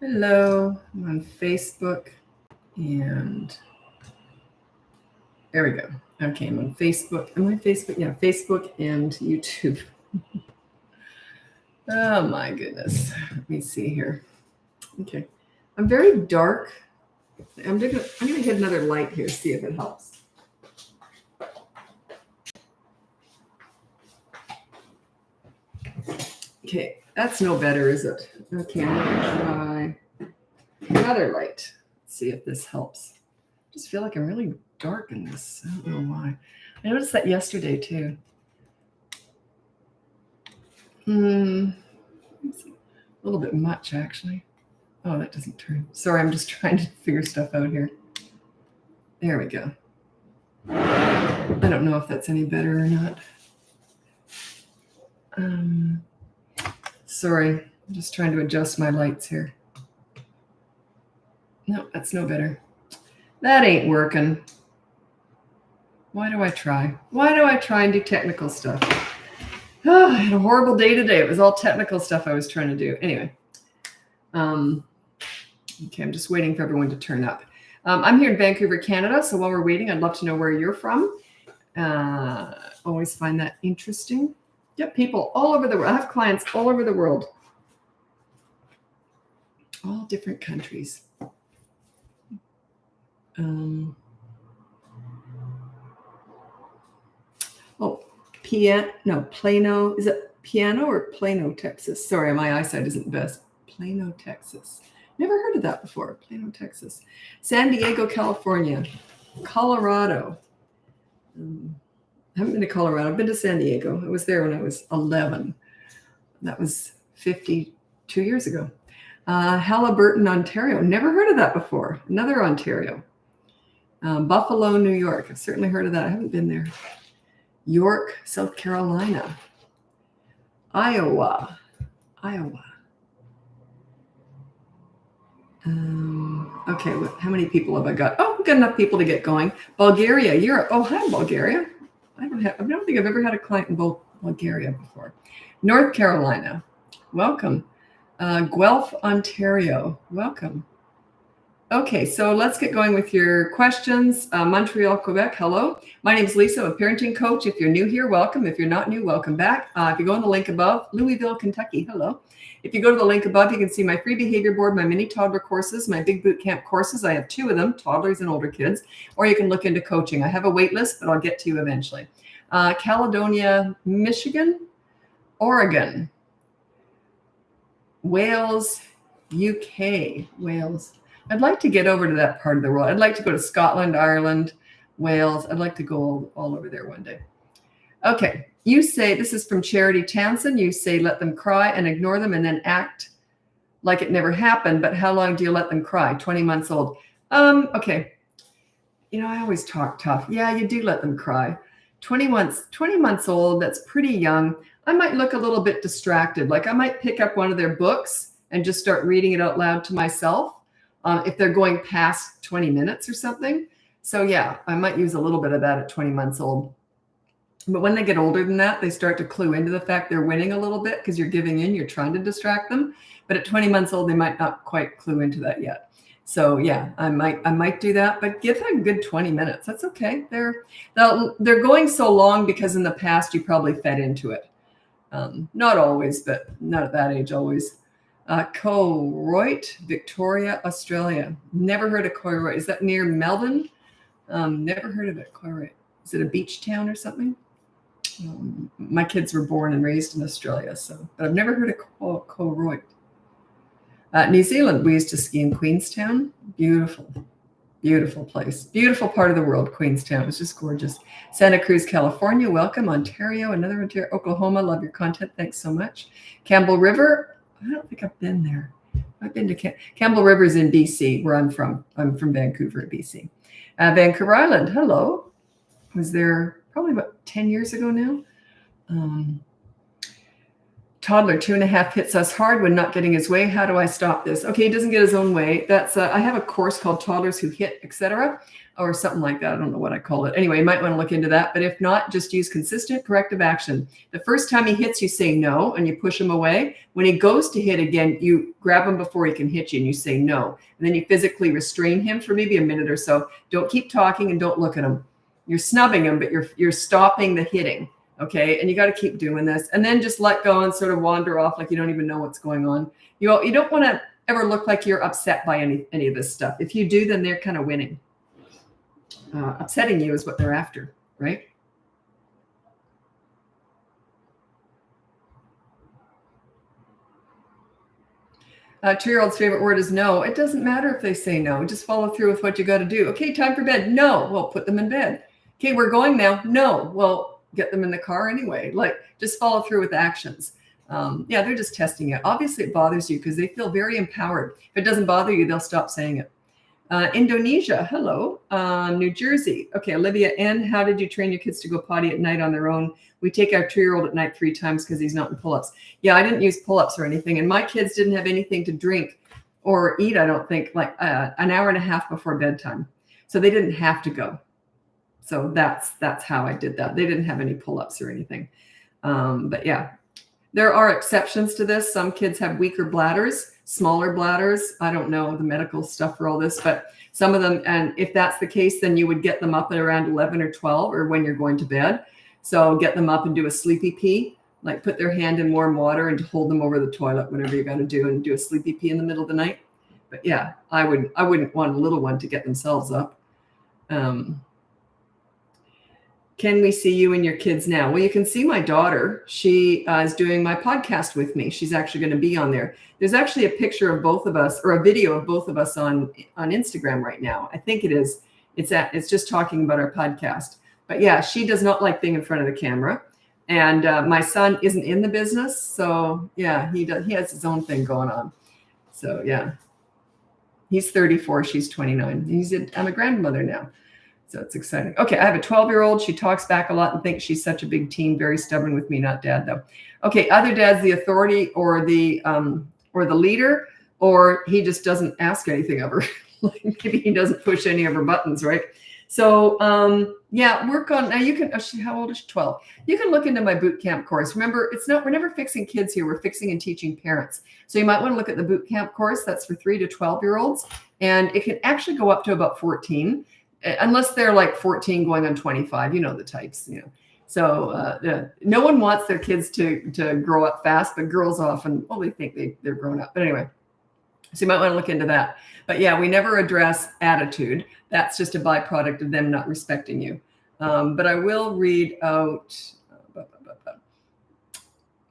Hello, I'm on Facebook and there we go. Okay, I'm on Facebook. Am I Facebook? Yeah, Facebook and YouTube. Oh my goodness. Let me see here. Okay. I'm very dark. I'm gonna hit another light here, see if it helps. Okay, that's no better, is it? Okay, I'm gonna try another light. See if this helps. I just feel like I'm really dark in this. I don't know why. I noticed that yesterday too. A little bit much actually. Oh, that doesn't turn. Sorry, I'm just trying to figure stuff out here. There we go. I don't know if that's any better or not. Sorry, I'm just trying to adjust my lights here. No, that's no better. That ain't working. Why do I try? Why do I try and do technical stuff? Oh, I had a horrible day today. It was all technical stuff I was trying to do. Anyway. Okay, I'm just waiting for everyone to turn up. I'm here in Vancouver, Canada. So while we're waiting, I'd love to know where you're from. Always find that interesting. Yep, people all over the world. I have clients all over the world. All different countries. Plano. Is it Piano or Plano, Texas? Sorry, my eyesight isn't the best. Plano, Texas. Never heard of that before. Plano, Texas. San Diego, California. Colorado. I haven't been to Colorado. I've been to San Diego. I was there when I was 11. That was 52 years ago. Halliburton, Ontario. Never heard of that before. Another Ontario. Buffalo, New York. I've certainly heard of that. I haven't been there. York, South Carolina. Iowa. Okay, how many people have I got? Oh, we've got enough people to get going. Bulgaria, Europe. Oh, hi, Bulgaria. I don't think I've ever had a client in Bulgaria before. North Carolina, welcome. Guelph, Ontario, welcome. Okay, so let's get going with your questions. Montreal, Quebec, hello. My name is Lisa, I'm a parenting coach. If you're new here, welcome. If you're not new, welcome back. If you go on the link above, Louisville, Kentucky, hello. If you go to the link above, you can see my free behavior board, my mini toddler courses, my big boot camp courses. I have 2 of them, toddlers and older kids, or you can look into coaching. I have a wait list, but I'll get to you eventually. Caledonia, Michigan, Oregon, Wales, UK, Wales. I'd like to get over to that part of the world. I'd like to go to Scotland, Ireland, Wales. I'd like to go all over there one day. Okay, you say, this is from Charity Tansen. You say, let them cry and ignore them and then act like it never happened. But how long do you let them cry? 20 months old. Okay. I always talk tough. Yeah, you do let them cry. 20 months old, that's pretty young. I might look a little bit distracted. Like I might pick up one of their books and just start reading it out loud to myself. If they're going past 20 minutes or something. So yeah, I might use a little bit of that at 20 months old. But when they get older than that, they start to clue into the fact they're winning a little bit because you're giving in, you're trying to distract them. But at 20 months old, they might not quite clue into that yet. So yeah, I might do that, but give them a good 20 minutes. That's okay. They're going so long because in the past you probably fed into it. Not always, but not at that age always. Cooroit, Victoria, Australia. Never heard of Cooroit. Is that near Melbourne? Never heard of it, Cooroit. Is it a beach town or something? My kids were born and raised in Australia, but I've never heard of Cooroit. New Zealand, we used to ski in Queenstown. Beautiful, beautiful place. Beautiful part of the world, Queenstown. It was just gorgeous. Santa Cruz, California, welcome. Ontario, another Ontario. Oklahoma, love your content. Thanks so much. Campbell River, I don't think I've been there. I've been to Campbell River's in BC, where I'm from. I'm from Vancouver, BC. Vancouver Island, hello. I was there probably about 10 years ago now. Toddler 2.5 hits us hard when not getting his way. How do I stop this? Okay, he doesn't get his own way. That's I have a course called Toddlers Who Hit, etc., or something like that. I don't know what I call it. Anyway, you might want to look into that. But if not, just use consistent corrective action. The first time he hits, you say no, and you push him away. When he goes to hit again, you grab him before he can hit you, and you say no. And then you physically restrain him for maybe a minute or so. Don't keep talking and don't look at him. You're snubbing him, but you're stopping the hitting. Okay, and you got to keep doing this, and then just let go and sort of wander off like you don't even know what's going on. You don't want to ever look like you're upset by any of this stuff. If you do, then they're kind of winning. Upsetting you is what they're after, right? Two-year-old's favorite word is no. It doesn't matter if they say no. Just follow through with what you got to do. Okay, time for bed. No. Well, put them in bed. Okay, we're going now. No. Well, get them in the car anyway. Like, just follow through with actions. Yeah, they're just testing it. Obviously, it bothers you because they feel very empowered. If it doesn't bother you, they'll stop saying it. Indonesia, hello. New Jersey. Okay, Olivia N., how did you train your kids to go potty at night on their own? We take our 2-year-old at night 3 times because he's not in pull-ups. Yeah, I didn't use pull-ups or anything. And my kids didn't have anything to drink or eat, I don't think, like an hour and a half before bedtime. So they didn't have to go. So that's how I did that. They didn't have any pull-ups or anything. But yeah, there are exceptions to this. Some kids have weaker bladders, smaller bladders. I don't know the medical stuff for all this, but some of them, and if that's the case, then you would get them up at around 11 or 12 or when you're going to bed. So get them up and do a sleepy pee, like put their hand in warm water and hold them over the toilet, whatever you got to do, and do a sleepy pee in the middle of the night. But yeah, I wouldn't want a little one to get themselves up. Can we see you and your kids now? Well, you can see my daughter. She is doing my podcast with me. She's actually going to be on there. There's actually a picture of both of us, or a video of both of us on Instagram right now. I think it is. It's just talking about our podcast. But yeah, she does not like being in front of the camera. And my son isn't in the business. So yeah, he has his own thing going on. So yeah, he's 34. She's 29. I'm a grandmother now. So it's exciting. Okay, I have a 12-year-old. She talks back a lot and thinks she's such a big teen. Very stubborn with me, not dad though. Okay, other dad's the authority or the leader, or he just doesn't ask anything of her. Maybe he doesn't push any of her buttons, right? So yeah, work on now. You can. How old is she? 12. You can look into my boot camp course. Remember, we're never fixing kids here. We're fixing and teaching parents. So you might want to look at the boot camp course. That's for 3 to 12-year-olds, and it can actually go up to about 14. Unless they're like 14 going on 25, you know the types, you know. So no one wants their kids to grow up fast, but girls often, well, they think they're grown up. But anyway, so you might want to look into that. But yeah, we never address attitude. That's just a byproduct of them not respecting you. But I will read out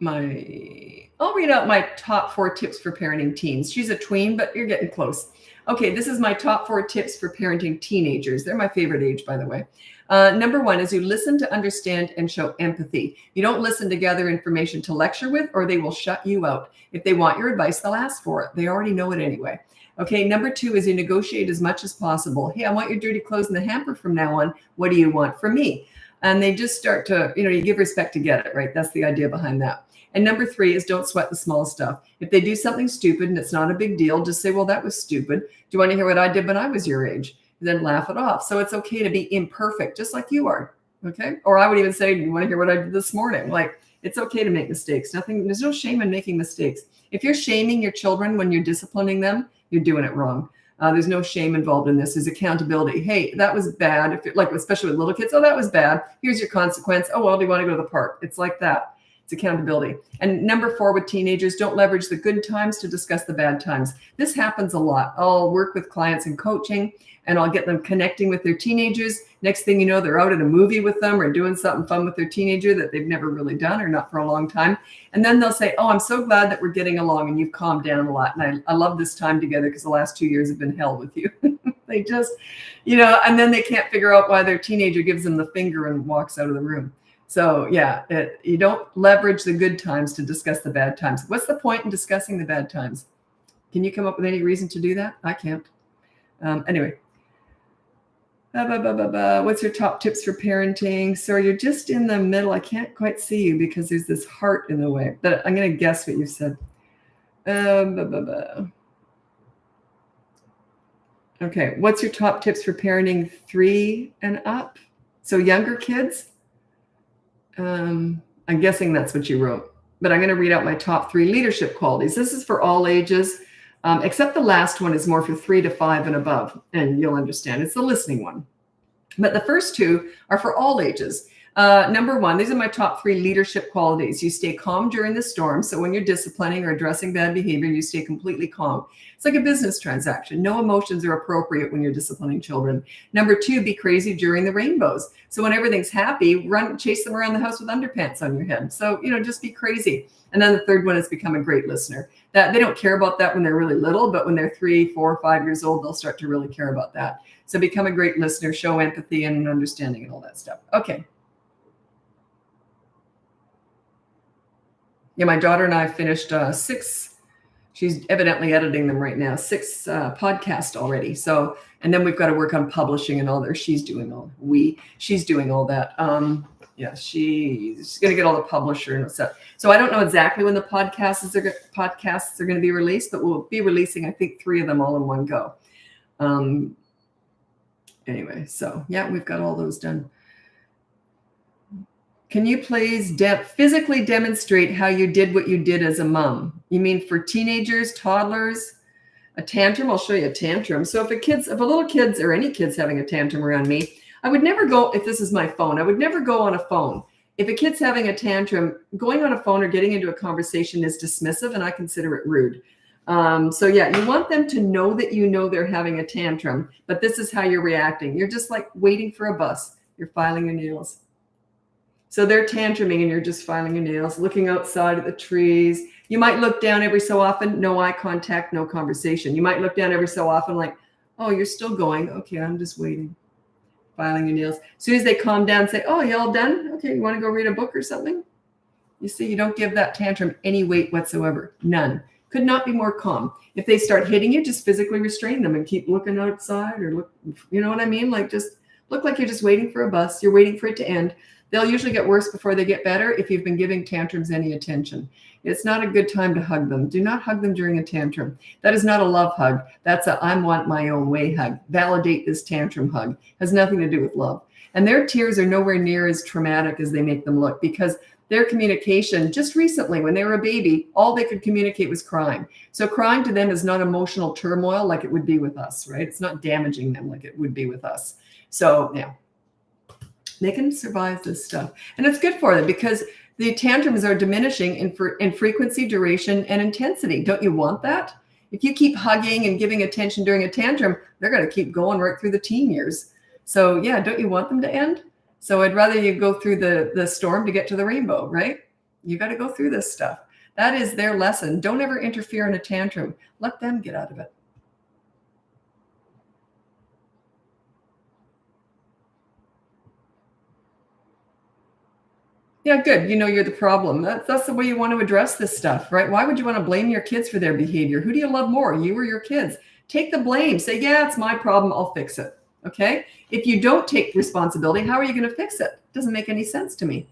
I'll read out my top 4 tips for parenting teens. She's a tween, but you're getting close. Okay, this is my top 4 tips for parenting teenagers. They're my favorite age, by the way. Number 1 is you listen to understand and show empathy. You don't listen to gather information to lecture with, or they will shut you out. If they want your advice, they'll ask for it. They already know it anyway. Okay, number 2 is you negotiate as much as possible. Hey, I want your dirty clothes in the hamper from now on. What do you want from me? And they just start to, you give respect to get it, right? That's the idea behind that. And number 3 is don't sweat the small stuff. If they do something stupid and it's not a big deal, just say, well, that was stupid. Do you want to hear what I did when I was your age? And then laugh it off. So it's okay to be imperfect, just like you are. Okay. Or I would even say, do you want to hear what I did this morning? Like, it's okay to make mistakes. There's no shame in making mistakes. If you're shaming your children when you're disciplining them, you're doing it wrong. There's no shame involved in this. There's accountability. Hey, that was bad. Especially with little kids. Oh, that was bad. Here's your consequence. Oh, well, do you want to go to the park? It's like that. It's accountability. And number 4 with teenagers, don't leverage the good times to discuss the bad times. This happens a lot. I'll work with clients in coaching and I'll get them connecting with their teenagers. Next thing you know, they're out at a movie with them or doing something fun with their teenager that they've never really done or not for a long time. And then they'll say, oh, I'm so glad that we're getting along and you've calmed down a lot. And I love this time together because the last 2 years have been hell with you. They just, and then they can't figure out why their teenager gives them the finger and walks out of the room. So yeah, you don't leverage the good times to discuss the bad times. What's the point in discussing the bad times? Can you come up with any reason to do that? I can't. Anyway. What's your top tips for parenting? So you're just in the middle. I can't quite see you because there's this heart in the way, but I'm going to guess what you said. Okay. What's your top tips for parenting 3 and up? So younger kids? I'm guessing that's what you wrote, but I'm going to read out my top 3 leadership qualities. This is for all ages, except the last one is more for 3 to 5 and above, and you'll understand. It's the listening one. But the first 2 are for all ages. Number 1, these are my top 3 leadership qualities. You stay calm during the storm. So when you're disciplining or addressing bad behavior, you stay completely calm. It's like a business transaction. No emotions are appropriate when you're disciplining children. Number 2, be crazy during the rainbows. So when everything's happy, chase them around the house with underpants on your head. So, just be crazy. And then the third one is become a great listener. That they don't care about that when they're really little, but when they're 3, 4, 5 years old, they'll start to really care about that. So become a great listener, show empathy and understanding and all that stuff. Okay. Yeah, my daughter and I finished 6. She's evidently editing them right now. 6 podcasts already. So, and then we've got to work on publishing and all that. She's doing all that. Yeah, she's going to get all the publisher and stuff. So I don't know exactly when the podcasts are going to be released, but we'll be releasing, I think, 3 of them all in one go. Anyway, so yeah, we've got all those done. Can you please physically demonstrate how you did what you did as a mom? You mean for teenagers, toddlers, a tantrum? I'll show you a tantrum. So if a little kid's or any kid's having a tantrum around me, I would never go, if this is my phone, I would never go on a phone. If a kid's having a tantrum, going on a phone or getting into a conversation is dismissive, and I consider it rude. So yeah, you want them to know that they're having a tantrum, but this is how you're reacting. You're just like waiting for a bus. You're filing your nails. So they're tantruming and you're just filing your nails, looking outside at the trees. You might look down every so often, no eye contact, no conversation. You might look down every so often like, oh, you're still going. Okay, I'm just waiting. Filing your nails. As soon as they calm down, say, oh, you all done? Okay, you want to go read a book or something? You see, you don't give that tantrum any weight whatsoever. None. Could not be more calm. If they start hitting you, just physically restrain them and keep looking outside or look, you know what I mean? Like just look like you're just waiting for a bus. You're waiting for it to end. They'll usually get worse before they get better if you've been giving tantrums any attention. It's not a good time to hug them. Do not hug them during a tantrum. That is not a love hug. That's a I want my own way hug. Validate this tantrum hug. Has nothing to do with love. And their tears are nowhere near as traumatic as they make them look because their communication just recently when they were a baby, all they could communicate was crying. So crying to them is not emotional turmoil like it would be with us, right? It's not damaging them like it would be with us. So yeah. They can survive this stuff. And it's good for them because the tantrums are diminishing in frequency, duration, and intensity. Don't you want that? If you keep hugging and giving attention during a tantrum, they're going to keep going right through the teen years. So yeah, don't you want them to end? So I'd rather you go through the storm to get to the rainbow, right? You got to go through this stuff. That is their lesson. Don't ever interfere in a tantrum. Let them get out of it. Yeah, good. You're the problem. That's the way you want to address this stuff, right? Why would you want to blame your kids for their behavior? Who do you love more, you or your kids? Take the blame. Say, yeah, it's my problem. I'll fix it. Okay. If you don't take responsibility, how are you going to fix it? It doesn't make any sense to me.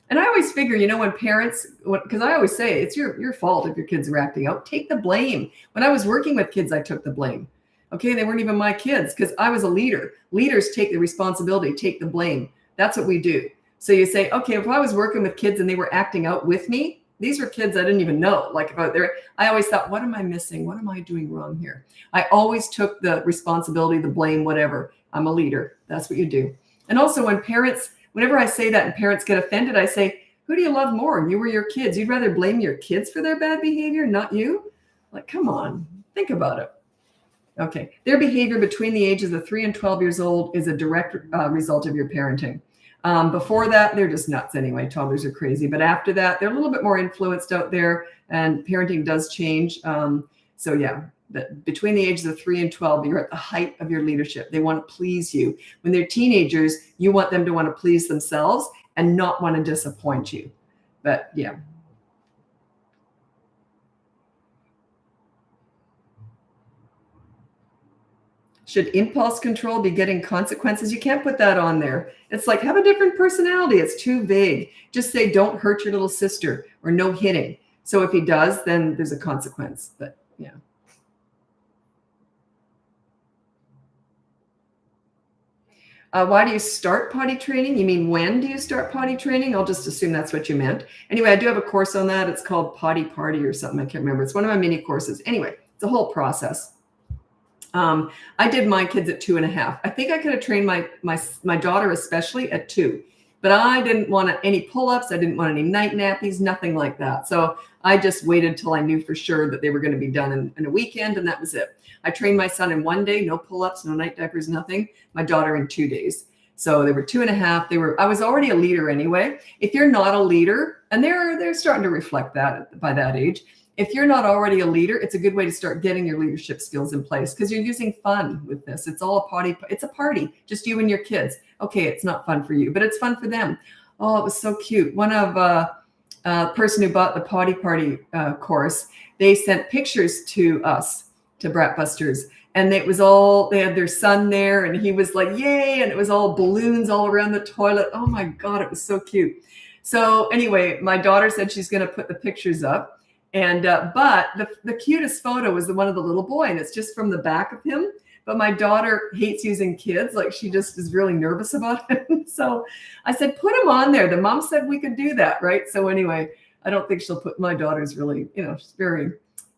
And I always figure, when parents, because I always say it's your fault if your kids are acting out, take the blame. When I was working with kids, I took the blame. Okay. They weren't even my kids because I was a leader. Leaders take the responsibility, take the blame. That's what we do. So you say, okay, if I was working with kids and they were acting out with me, these were kids I didn't even know. Like about I always thought, what am I missing? What am I doing wrong here? I always took the responsibility, the blame, whatever. I'm a leader. That's what you do. And also whenever I say that and parents get offended, I say, who do you love more? You or your kids? You'd rather blame your kids for their bad behavior, not you? Like, come on, think about it. Okay. Their behavior between the ages of 3 and 12 years old is a direct result of your parenting. Before that, they're just nuts anyway. Toddlers are crazy. But after that, they're a little bit more influenced out there and parenting does change. So yeah, between the ages of 3 and 12, you're at the height of your leadership. They want to please you. When they're teenagers, you want them to want to please themselves and not want to disappoint you. But yeah. Should impulse control be getting consequences? You can't put that on there. It's like, have a different personality. It's too vague. Just say, don't hurt your little sister, or no hitting. So if he does, then there's a consequence. But yeah. Why do you start potty training? You mean, when do you start potty training? I'll just assume that's what you meant. Anyway, I do have a course on that. It's called Potty Party or something. I can't remember. It's one of my mini courses. Anyway, it's a whole process. I did my kids at 2.5. I think I could have trained my daughter, especially, at 2. But I didn't want any pull-ups. I didn't want any night nappies, nothing like that. So I just waited till I knew for sure that they were going to be done in a weekend, and that was it. I trained my son in 1 day, no pull-ups, no night diapers, nothing. My daughter in 2 days. So they were 2.5. I was already a leader anyway. If you're not a leader, and they're starting to reflect that by that age, if you're not already a leader, it's a good way to start getting your leadership skills in place, because you're using fun with this. It's all a party. It's a party, just you and your kids. Okay, it's not fun for you, but it's fun for them. Oh, it was so cute. One of person who bought the Potty Party course, they sent pictures to us, to BratBusters. And it was all, they had their son there, and he was like, yay. And it was all balloons all around the toilet. Oh my God, it was so cute. So anyway, my daughter said she's going to put the pictures up. And but the cutest photo was the one of the little boy, and it's just from the back of him. But my daughter hates using kids. Like, she just is really nervous about it. So I said, put him on there. The mom said we could do that, right? So anyway, I don't think she'll put, my daughter's really, she's very,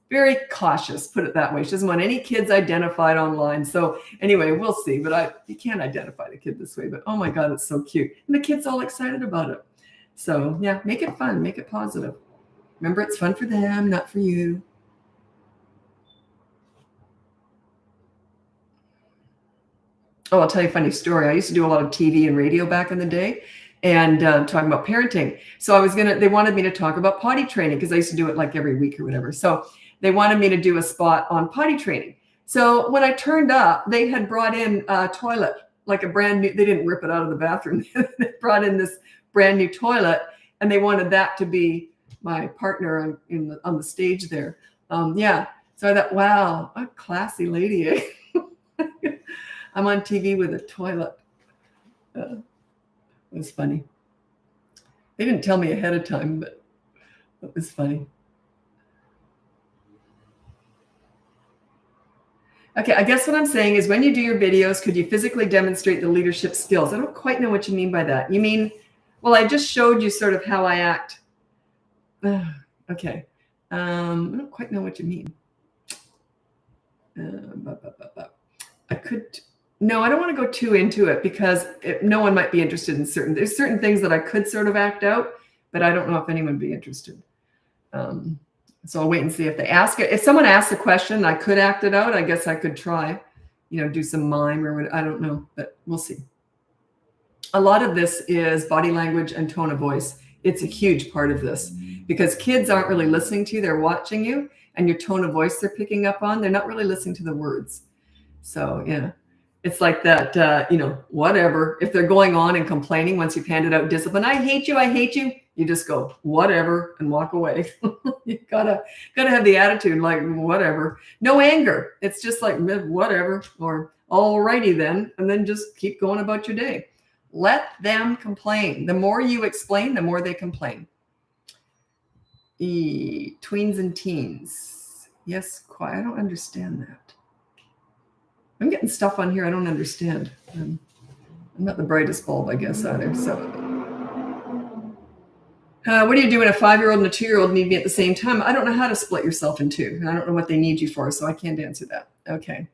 very cautious, put it that way. She doesn't want any kids identified online. So anyway, we'll see. But you can't identify the kid this way. But oh my God, it's so cute. And the kid's all excited about it. So yeah, make it fun, make it positive. Remember, it's fun for them, not for you. Oh, I'll tell you a funny story. I used to do a lot of TV and radio back in the day, and talking about parenting. So they wanted me to talk about potty training, because I used to do it like every week or whatever. So they wanted me to do a spot on potty training. So when I turned up, they had brought in a toilet, like a brand new, they didn't rip it out of the bathroom. They brought in this brand new toilet, and they wanted that to be my partner on the stage there. Yeah. So I thought, wow, what a classy lady. Eh? I'm on TV with a toilet. It was funny. They didn't tell me ahead of time, but it was funny. Okay, I guess what I'm saying is, when you do your videos, could you physically demonstrate the leadership skills? I don't quite know what you mean by that. You mean, well, I just showed you sort of how I act. Okay. I don't quite know what you mean. I don't want to go too into it, because no one might be interested in there's certain things that I could sort of act out, but I don't know if anyone would be interested. So I'll wait and see if they ask it. If someone asks a question, I could act it out. I guess I could try, do some mime or what, I don't know, but we'll see. A lot of this is body language and tone of voice. It's a huge part of this, because kids aren't really listening to you. They're watching you, and your tone of voice they're picking up on. They're not really listening to the words. So yeah, it's like that, whatever. If they're going on and complaining once you've handed out discipline, I hate you, you just go, whatever, and walk away. You gotta have the attitude like, whatever. No anger. It's just like, whatever, or alrighty then, and then just keep going about your day. Let them complain. The more you explain, the more they complain. Tweens and teens. Yes, quiet. I don't understand that. I'm getting stuff on here I don't understand. I'm not the brightest bulb, I guess, either. So, what do you do when a 5-year-old and a 2-year-old need me at the same time? I don't know how to split yourself in two. I don't know what they need you for, so I can't answer that. Okay.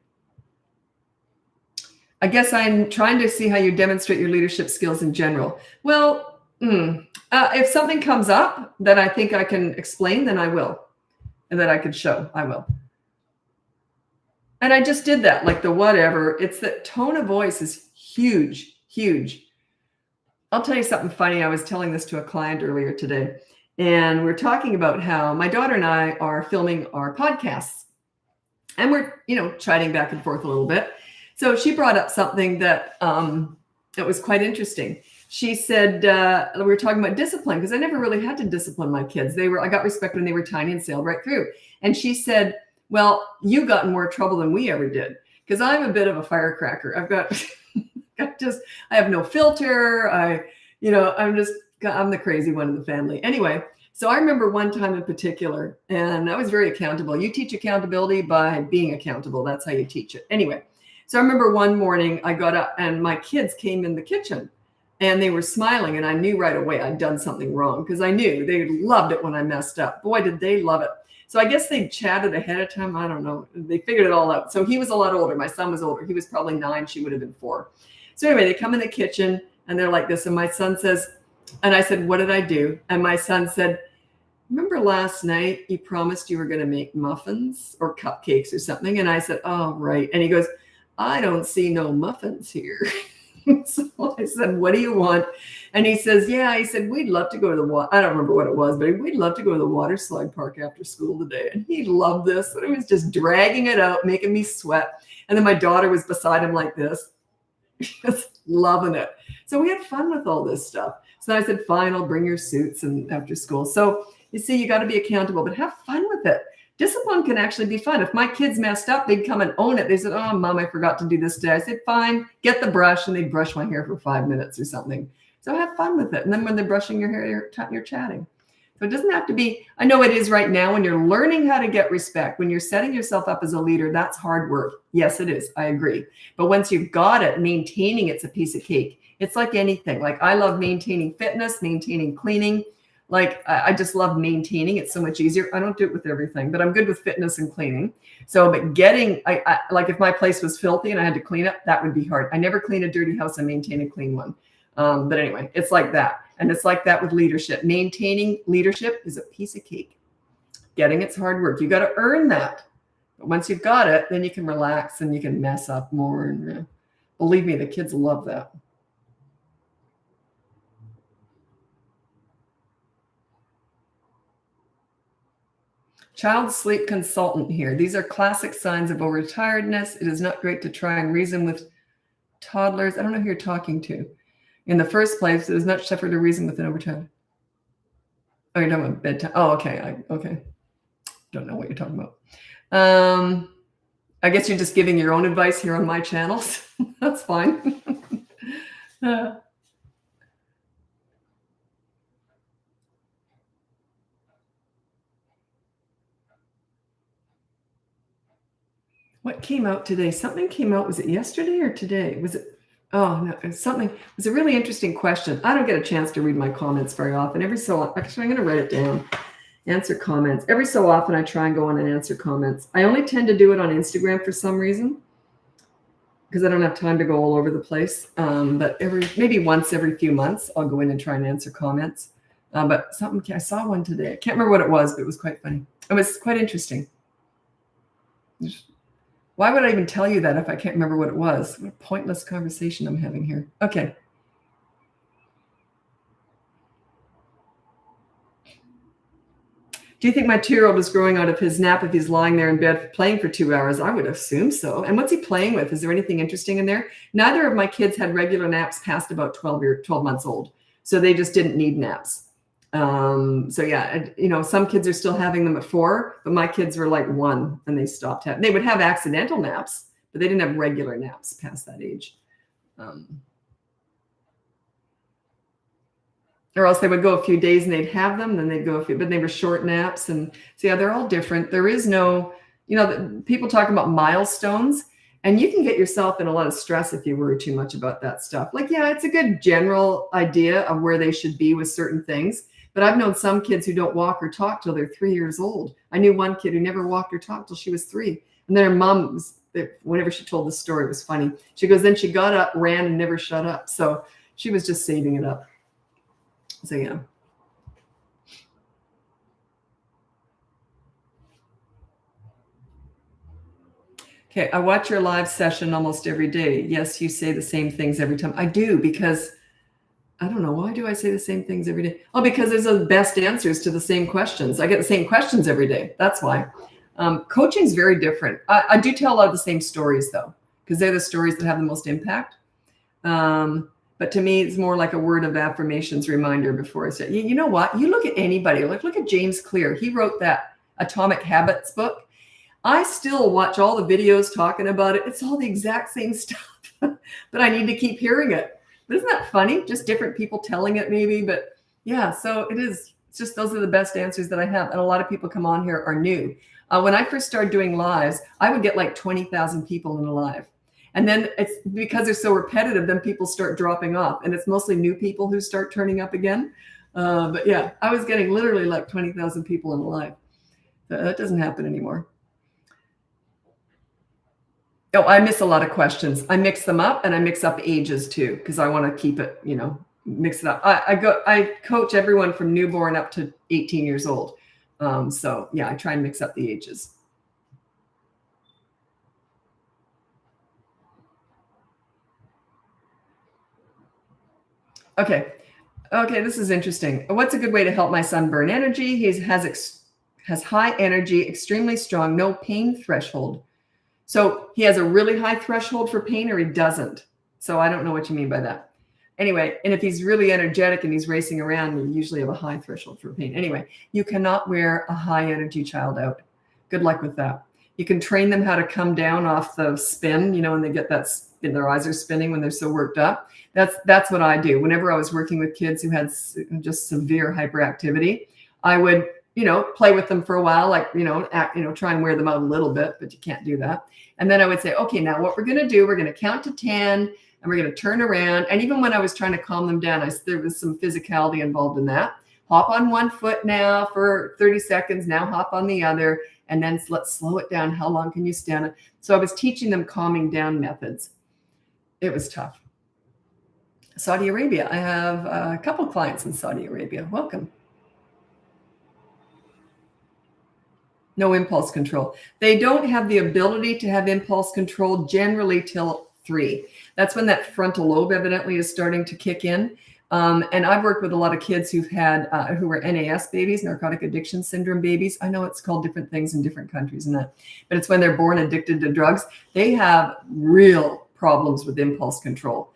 I guess I'm trying to see how you demonstrate your leadership skills in general. Well, if something comes up that I think I can explain, then I will. And that I could show, I will. And I just did that, like the whatever. It's that tone of voice is huge, huge. I'll tell you something funny. I was telling this to a client earlier today, and we're talking about how my daughter and I are filming our podcasts. And we're, chatting back and forth a little bit. So she brought up something that was quite interesting. She said, we were talking about discipline, because I never really had to discipline my kids. I got respect when they were tiny and sailed right through. And she said, well, you got in more trouble than we ever did. because I'm a bit of a firecracker. I've got, I have no filter. I'm the crazy one in the family. Anyway, so I remember one time in particular, and I was very accountable. You teach accountability by being accountable. That's how you teach it. Anyway, so I remember one morning I got up and my kids came in the kitchen and they were smiling, and I knew right away I'd done something wrong because I knew they loved it when I messed up. Boy, did they love it. So I guess they chatted ahead of time. I don't know. They figured it all out. So he was a lot older. My son was older. He was probably 9. She would have been 4. So anyway, they come in the kitchen and they're like this. And my son says, and I said, what did I do? And my son said, remember last night you promised you were going to make muffins or cupcakes or something? And I said, oh, right. And he goes, I don't see no muffins here. So I said, what do you want? And he says, yeah, he said, we'd love to go to the water. I don't remember what it was, but we'd love to go to the water slide park after school today. And he loved this. And he was just dragging it out, making me sweat. And then my daughter was beside him like this, just loving it. So we had fun with all this stuff. So I said, fine, I'll bring your suits and after school. So you see, you got to be accountable, but have fun with it. Discipline can actually be fun. If my kids messed up, they'd come and own it. They said, oh, Mom, I forgot to do this today. I said, fine, get the brush. And they'd brush my hair for 5 minutes or something. So have fun with it. And then when they're brushing your hair, you're chatting. So it doesn't have to be, I know it is right now when you're learning how to get respect, when you're setting yourself up as a leader, that's hard work. Yes, it is. I agree. But once you've got it, maintaining it's a piece of cake. It's like anything. Like I love maintaining fitness, maintaining cleaning. Like I just love maintaining. It's so much easier. I don't do it with everything, but I'm good with fitness and cleaning. So, but getting, like if my place was filthy and I had to clean up, that would be hard. I never clean a dirty house and maintain a clean one. But anyway, it's like that. And it's like that with leadership. Maintaining leadership is a piece of cake. Getting it's hard work. You got to earn that. But once you've got it, then you can relax and you can mess up more. And believe me, the kids love that. Child sleep consultant here. These are classic signs of overtiredness. It is not great to try and reason with toddlers. I don't know who you're talking to. In the first place, it is not tougher to reason with an overtired. Oh, you're talking about bedtime. Oh, okay. Okay. Don't know what you're talking about. I guess you're just giving your own advice here on my channels. That's fine. What came out today? Something came out. Was it yesterday or today? Was it? Oh, no, something. It was a really interesting question. I don't get a chance to read my comments very often. Actually, I'm going to write it down. Answer comments. Every so often, I try and go on and answer comments. I only tend to do it on Instagram for some reason because I don't have time to go all over the place. But maybe once every few months, I'll go in and try and answer comments. But I saw one today. I can't remember what it was, but it was quite funny. It was quite interesting. Why would I even tell you that if I can't remember what it was? What a pointless conversation I'm having here. Okay. Do you think my 2-year-old is growing out of his nap if he's lying there in bed playing for 2 hours? I would assume so. And what's he playing with? Is there anything interesting in there? Neither of my kids had regular naps past about 12 months old. So they just didn't need naps. So yeah, some kids are still having them at 4, but my kids were like 1 and they stopped having. They would have accidental naps, but they didn't have regular naps past that age. Or else they would go a few days and they'd have them, then they'd go but they were short naps. And so yeah, they're all different. There is no, people talk about milestones, and you can get yourself in a lot of stress if you worry too much about that stuff. Like, yeah, it's a good general idea of where they should be with certain things. But I've known some kids who don't walk or talk till they're 3 years old. I knew one kid who never walked or talked till she was 3. And then her mom, whenever she told the story, it was funny. She goes, then she got up, ran, and never shut up. So she was just saving it up. So yeah. Okay, I watch your live session almost every day. Yes, you say the same things every time. I do, because I don't know. Why do I say the same things every day? Oh, because there's the best answers to the same questions. I get the same questions every day. That's why. Coaching is very different. I do tell a lot of the same stories, though, because they're the stories that have the most impact. But to me, it's more like a word of affirmations reminder before I say, you know what? You look at anybody. Look at James Clear. He wrote that Atomic Habits book. I still watch all the videos talking about it. It's all the exact same stuff, but I need to keep hearing it. But isn't that funny? Just different people telling it maybe, but yeah, so it is. It's just those are the best answers that I have. And a lot of people come on here are new. When I first started doing lives, I would get like 20,000 people in a live. And then it's because they're so repetitive, then people start dropping off. And it's mostly new people who start turning up again. But yeah, I was getting literally like 20,000 people in a live. That doesn't happen anymore. Oh, I miss a lot of questions. I mix them up and I mix up ages too, because I want to keep it, mix it up. I coach everyone from newborn up to 18 years old. So yeah, I try and mix up the ages. Okay, this is interesting. What's a good way to help my son burn energy? He has high energy, extremely strong, no pain threshold. So he has a really high threshold for pain or he doesn't. So I don't know what you mean by that. Anyway, and if he's really energetic and he's racing around, you usually have a high threshold for pain. Anyway, you cannot wear a high energy child out. Good luck with that. You can train them how to come down off the spin, when they get that spin, their eyes are spinning when they're so worked up. That's what I do. Whenever I was working with kids who had just severe hyperactivity, I would, play with them for a while, like, try and wear them out a little bit, but you can't do that. And then I would say, okay, now what we're going to do, we're going to count to 10 and we're going to turn around. And even when I was trying to calm them down, there was some physicality involved in that. Hop on one foot now for 30 seconds, now hop on the other, and then let's slow it down. How long can you stand it? So I was teaching them calming down methods. It was tough. Saudi Arabia. I have a couple clients in Saudi Arabia. Welcome. No impulse control. They don't have the ability to have impulse control generally till 3. That's when that frontal lobe evidently is starting to kick in. And I've worked with a lot of kids who were NAS babies, narcotic addiction syndrome babies. I know it's called different things in different countries and that, but it's when they're born addicted to drugs. They have real problems with impulse control.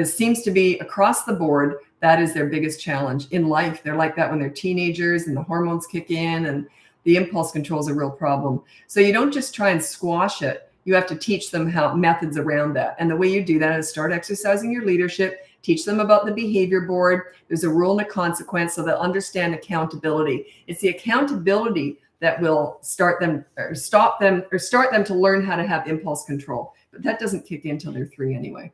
Seems to be across the board. That is their biggest challenge in life. They're like that when they're teenagers and the hormones kick in and the impulse control is a real problem. So you don't just try and squash it. You have to teach them methods around that. And the way you do that is start exercising your leadership, teach them about the behavior board. There's a rule and a consequence so they'll understand accountability. It's the accountability that will start them to learn how to have impulse control. But that doesn't kick in until they're 3 anyway.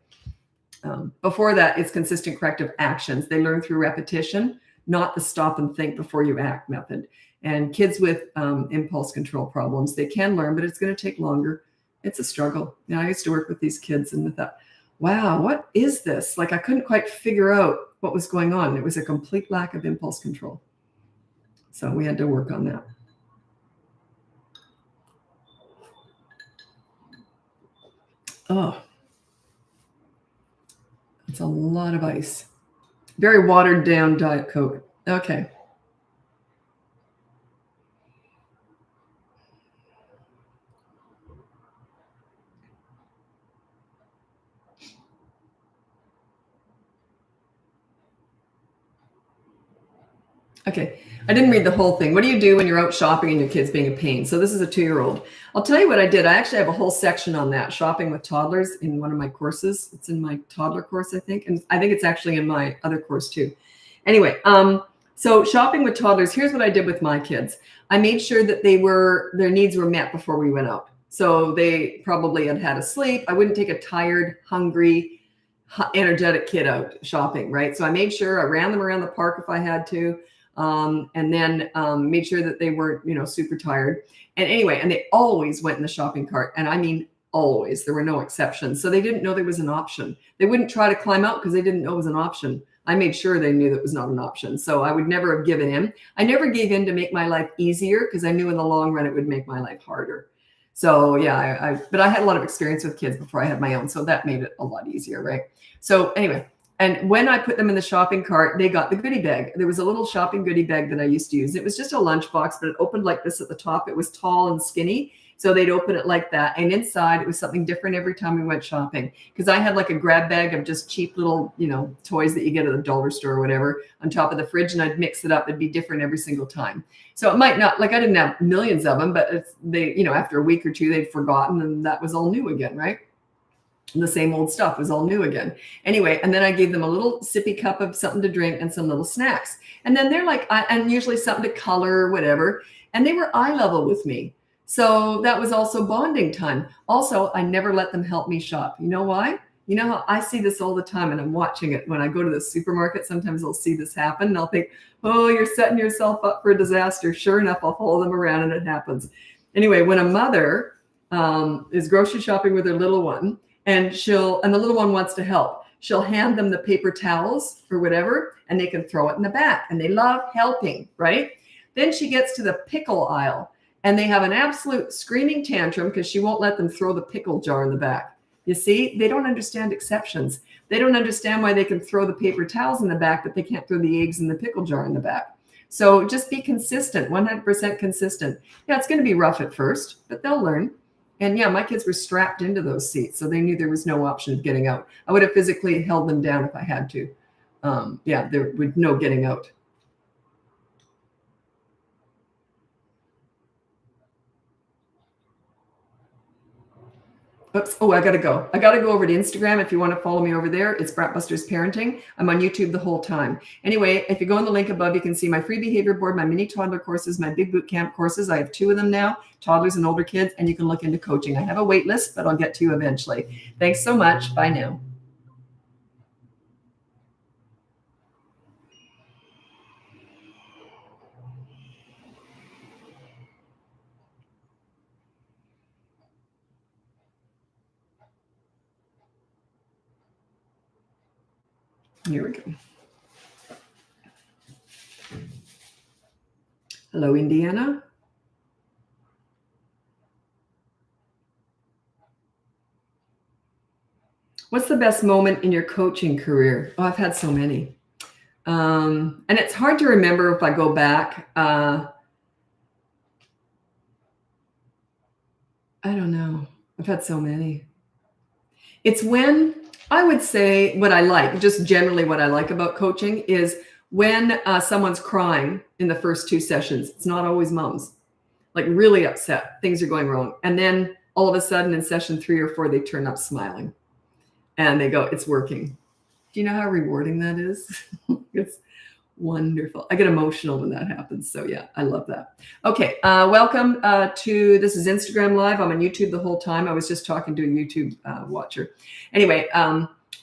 Before that, it's consistent corrective actions. They learn through repetition, not the stop and think before you act method. And kids with impulse control problems, they can learn, but it's going to take longer. It's a struggle. I used to work with these kids and I thought, wow, what is this? Like I couldn't quite figure out what was going on. It was a complete lack of impulse control. So we had to work on that. Oh, it's a lot of ice. Very watered down Diet Coke. Okay. Okay, I didn't read the whole thing. What do you do when you're out shopping and your kid's being a pain? So this is a 2-year-old. I'll tell you what I did. I actually have a whole section on that, shopping with toddlers, in one of my courses. It's in my toddler course, I think. And I think it's actually in my other course too. Anyway, so shopping with toddlers, here's what I did with my kids. I made sure that their needs were met before we went out. So they probably had a sleep. I wouldn't take a tired, hungry, energetic kid out shopping, right? So I made sure I ran them around the park if I had to. And then made sure that they weren't, super tired. And anyway, and they always went in the shopping cart. And I mean, always. There were no exceptions. So they didn't know there was an option. They wouldn't try to climb out because they didn't know it was an option. I made sure they knew that was not an option. So I would never have given in. I never gave in to make my life easier because I knew in the long run it would make my life harder. So yeah, but I had a lot of experience with kids before I had my own. So that made it a lot easier, right? So anyway. And when I put them in the shopping cart, they got the goodie bag. There was a little shopping goodie bag that I used to use. It was just a lunchbox, but it opened like this at the top. It was tall and skinny. So they'd open it like that. And inside it was something different every time we went shopping. Because I had like a grab bag of just cheap little, toys that you get at the dollar store or whatever on top of the fridge. And I'd mix it up. It'd be different every single time. So it might not, like I didn't have millions of them, but after a week or two, they'd forgotten and that was all new again, right? And the same old stuff was all new again. Anyway, and then I gave them a little sippy cup of something to drink and some little snacks. And then they're like, and usually something to color or whatever. And they were eye level with me. So that was also bonding time. Also, I never let them help me shop. You know why? You know how I see this all the time and I'm watching it. When I go to the supermarket, sometimes I'll see this happen and I'll think, oh, you're setting yourself up for a disaster. Sure enough, I'll follow them around and it happens. Anyway, when a mother is grocery shopping with her little one, and the little one wants to help, she'll hand them the paper towels or whatever, and they can throw it in the back. And they love helping, right? Then she gets to the pickle aisle, and they have an absolute screaming tantrum because she won't let them throw the pickle jar in the back. You see, they don't understand exceptions. They don't understand why they can throw the paper towels in the back, but they can't throw the eggs in the pickle jar in the back. So just be consistent, 100% consistent. Yeah, it's going to be rough at first, but they'll learn. And yeah, my kids were strapped into those seats, so they knew there was no option of getting out. I would have physically held them down if I had to. There would no getting out. Oops. Oh, I got to go. I got to go over to Instagram. If you want to follow me over there, it's BratBusters Parenting. I'm on YouTube the whole time. Anyway, if you go on the link above, you can see my free behavior board, my mini toddler courses, my big boot camp courses. I have 2 of them now, toddlers and older kids, and you can look into coaching. I have a wait list, but I'll get to you eventually. Thanks so much. Bye now. Here we go. Hello, Indiana. What's the best moment in your coaching career? Oh, I've had so many. And it's hard to remember if I go back. I don't know. I've had so many. It's when I would say what I like, just generally what I like about coaching is when someone's crying in the first 2 sessions. It's not always moms, like really upset. Things are going wrong. And then all of a sudden in session 3 or 4, they turn up smiling and they go, it's working. Do you know how rewarding that is? It's wonderful. I get emotional when that happens. So yeah, I love that. Okay. Welcome to, this is Instagram Live. I'm on YouTube the whole time. I was just talking to a YouTube watcher. Anyway,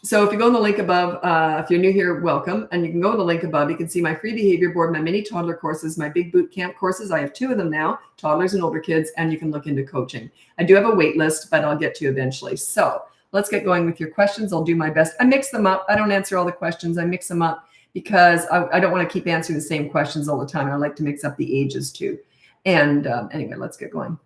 so if you go on the link above, if you're new here, welcome. And you can go to the link above. You can see my free behavior board, my mini toddler courses, my big boot camp courses. I have 2 of them now, toddlers and older kids, and you can look into coaching. I do have a wait list, but I'll get to you eventually. So let's get going with your questions. I'll do my best. I mix them up. I don't answer all the questions. I mix them up because I don't want to keep answering the same questions all the time. I like to mix up the ages too. And anyway, let's get going.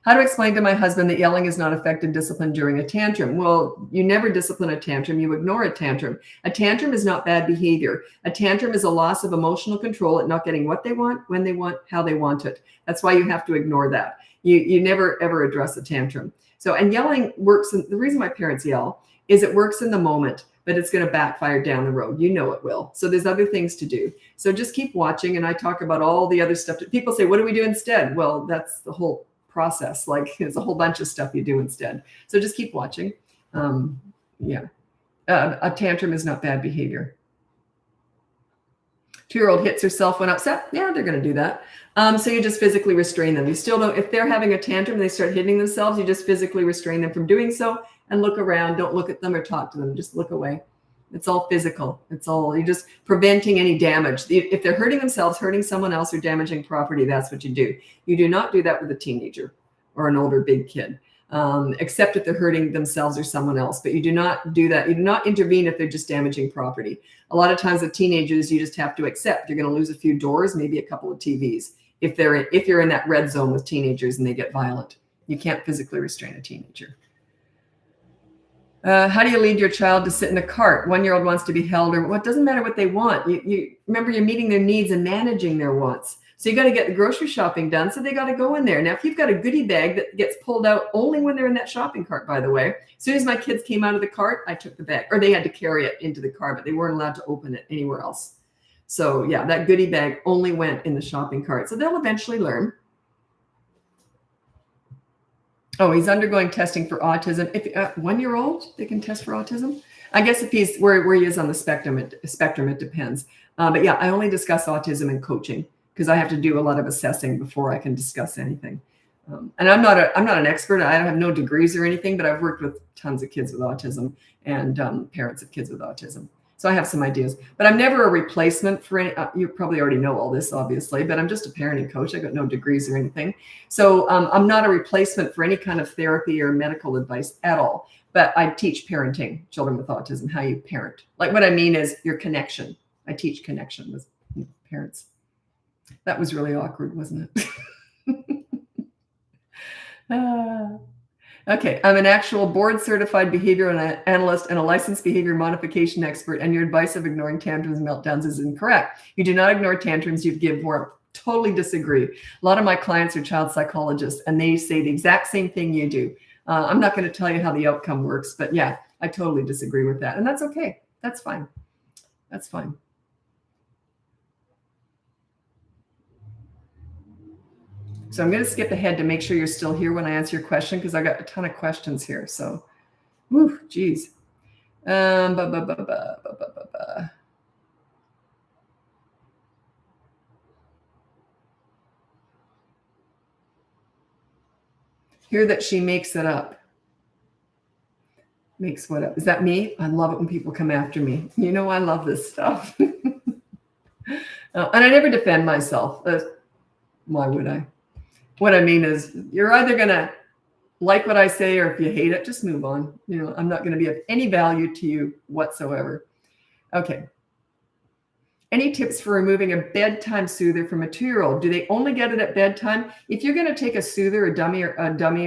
How to explain to my husband that yelling is not effective discipline during a tantrum? Well, you never discipline a tantrum. You ignore a tantrum. A tantrum is not bad behavior. A tantrum is a loss of emotional control at not getting what they want, when they want, how they want it. That's why you have to ignore that. You never, ever address a tantrum. So, and yelling works. The reason my parents yell is it works in the moment, but it's going to backfire down the road. You know it will. So there's other things to do. So just keep watching. And I talk about all the other stuff. People say, what do we do instead? Well, that's the whole process. Like there's a whole bunch of stuff you do instead. So just keep watching. A tantrum is not bad behavior. 2-year-old hits herself when upset. Yeah, they're going to do that. So you just physically restrain them. You still don't, if they're having a tantrum and they start hitting themselves, you just physically restrain them from doing so and look around. Don't look at them or talk to them. Just look away. It's all physical. It's all, you're just preventing any damage. If they're hurting themselves, hurting someone else, or damaging property, that's what you do. You do not do that with a teenager or an older big kid, except if they're hurting themselves or someone else. But you do not do that. You do not intervene if they're just damaging property. A lot of times with teenagers, you just have to accept you're going to lose a few doors, maybe a couple of TVs. If you're in that red zone with teenagers and they get violent, you can't physically restrain a teenager. How do you lead your child to sit in a cart? 1-year-old wants to be held, or what? Doesn't matter what they want. You remember, you're meeting their needs and managing their wants. So you got to get the grocery shopping done. So they got to go in there. Now, if you've got a goodie bag that gets pulled out only when they're in that shopping cart, by the way, as soon as my kids came out of the cart, I took the bag, or they had to carry it into the car, but they weren't allowed to open it anywhere else. So yeah, that goodie bag only went in the shopping cart. So they'll eventually learn. Oh, he's undergoing testing for autism. If 1-year-old, they can test for autism. I guess if he's where he is on the spectrum, it depends. But yeah, I only discuss autism in coaching because I have to do a lot of assessing before I can discuss anything. And I'm not an expert. I don't have no degrees or anything, but I've worked with tons of kids with autism and parents of kids with autism. So I have some ideas, but I'm never a replacement for any, you probably already know all this, obviously, but I'm just a parenting coach. I got no degrees or anything. So I'm not a replacement for any kind of therapy or medical advice at all, but I teach parenting, children with autism, how you parent. Like what I mean is your connection. I teach connection with parents. That was really awkward, wasn't it? Okay, I'm an actual board certified behavioral analyst and a licensed behavior modification expert, and your advice of ignoring tantrums and meltdowns is incorrect. You do not ignore tantrums, you give warmth. Totally disagree. A lot of my clients are child psychologists, and they say the exact same thing you do. I'm not going to tell you how the outcome works, but yeah, I totally disagree with that. And that's okay. That's fine. That's fine. So I'm going to skip ahead to make sure you're still here when I answer your question, because I got a ton of questions here. So, whew, geez. Hear that she makes it up. Makes what up? Is that me? I love it when people come after me. You know, I love this stuff. And I never defend myself. Why would I? What I mean is, you're either going to like what I say, or if you hate it, just move on. You know, I'm not going to be of any value to you whatsoever. Okay. Any tips for removing a bedtime soother from a 2-year-old? Do they only get it at bedtime? If you're going to take a soother, a dummy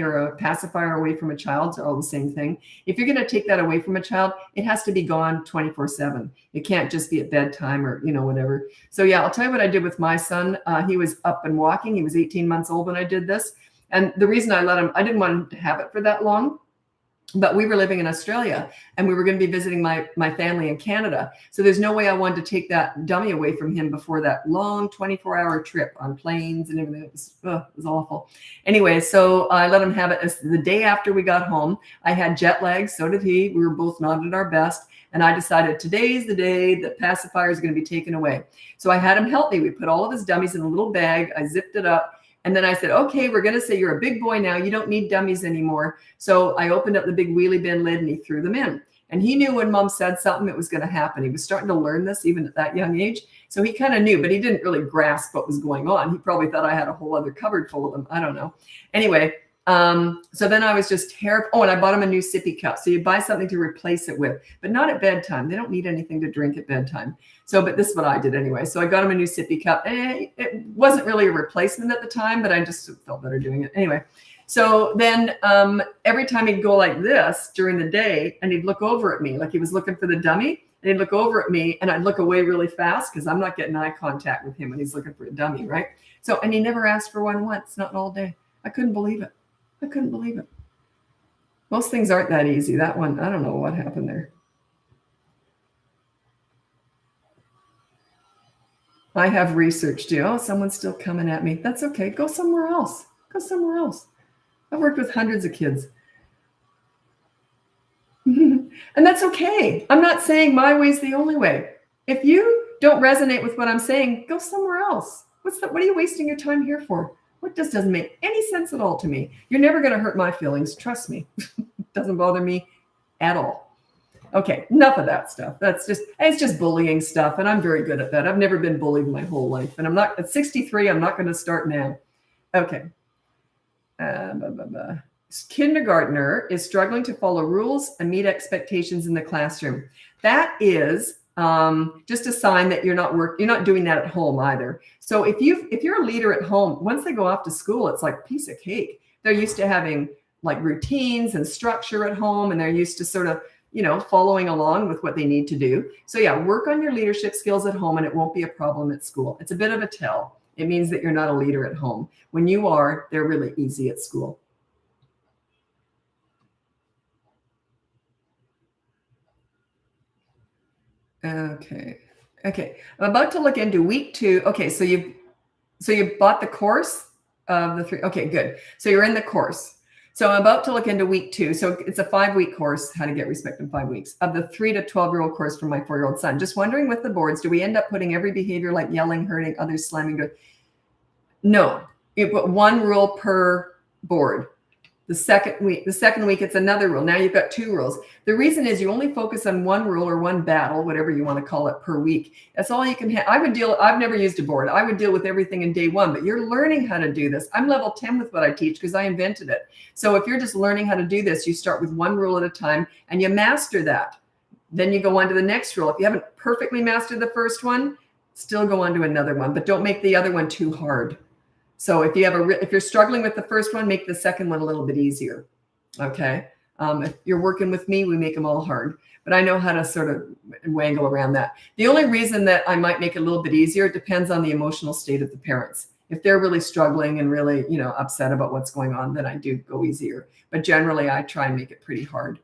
or a pacifier away from a child, it's all the same thing. If you're going to take that away from a child, it has to be gone 24/7. It can't just be at bedtime or, you know, whatever. So yeah, I'll tell you what I did with my son. He was up and walking. He was 18 months old when I did this. And the reason I let him, I didn't want him to have it for that long. But we were living in Australia, and we were going to be visiting my family in Canada. So there's no way I wanted to take that dummy away from him before that long 24-hour trip on planes and everything. It was awful. Anyway, so I let him have it. The day after we got home, I had jet lag. So did he. We were both not at our best. And I decided today's the day that pacifier is going to be taken away. So I had him help me. We put all of his dummies in a little bag. I zipped it up. And then I said, okay, we're going to say you're a big boy now. You don't need dummies anymore. So I opened up the big wheelie bin lid and he threw them in. And he knew when mom said something, it was going to happen. He was starting to learn this even at that young age. So he kind of knew, but he didn't really grasp what was going on. He probably thought I had a whole other cupboard full of them. I don't know. Anyway, so then I was just terrified. Oh, and I bought him a new sippy cup. So you buy something to replace it with, but not at bedtime. They don't need anything to drink at bedtime. So, but this is what I did anyway. So I got him a new sippy cup. It wasn't really a replacement at the time, but I just felt better doing it anyway. So then every time he'd go like this during the day, and he'd look over at me like he was looking for the dummy, and he'd look over at me, and I'd look away really fast because I'm not getting eye contact with him when he's looking for a dummy, right? So, and he never asked for one once, not all day. I couldn't believe it. I couldn't believe it. Most things aren't that easy. That one, I don't know what happened there. I have researched you. Oh, someone's still coming at me. That's okay. Go somewhere else. Go somewhere else. I've worked with hundreds of kids. And that's okay. I'm not saying my way's the only way. If you don't resonate with what I'm saying, go somewhere else. What are you wasting your time here for? What just doesn't make any sense at all to me. You're never going to hurt my feelings. Trust me. It doesn't bother me at all. Okay, enough of that stuff. It's just bullying stuff. And I'm very good at that. I've never been bullied my whole life. And I'm not at 63. I'm not going to start now. Okay. Kindergartner is struggling to follow rules and meet expectations in the classroom. That is just a sign that you're not doing that at home either. So if you're a leader at home, once they go off to school, it's like a piece of cake. They're used to having like routines and structure at home, and they're used to sort of, following along with what they need to do. So yeah, work on your leadership skills at home and it won't be a problem at school. It's a bit of a tell. It means that you're not a leader at home. When you are, they're really easy at school. Okay. Okay. I'm about to look into week 2. Okay, so you bought the course of the 3. Okay, good. So you're in the course. So I'm about to look into week 2. So it's a 5-week course, how to get respect in 5 weeks, of the 3 to 12-year-old course for my 4-year-old son. Just wondering with the boards, do we end up putting every behavior like yelling, hurting, others slamming? No, you put 1 rule per board. The second week, it's another rule. Now you've got 2 rules. The reason is you only focus on 1 rule or 1 battle, whatever you want to call it, per week. That's all you can have. I've never used a board. I would deal with everything in day 1, but you're learning how to do this. I'm level 10 with what I teach because I invented it. So if you're just learning how to do this, you start with 1 rule at a time and you master that. Then you go on to the next rule. If you haven't perfectly mastered the first one, still go on to another one, but don't make the other one too hard. So if you're struggling with the first one, make the second one a little bit easier. Okay. If you're working with me, we make them all hard, but I know how to sort of wangle around that. The only reason that I might make it a little bit easier, it depends on the emotional state of the parents. If they're really struggling and really, upset about what's going on, then I do go easier. But generally I try and make it pretty hard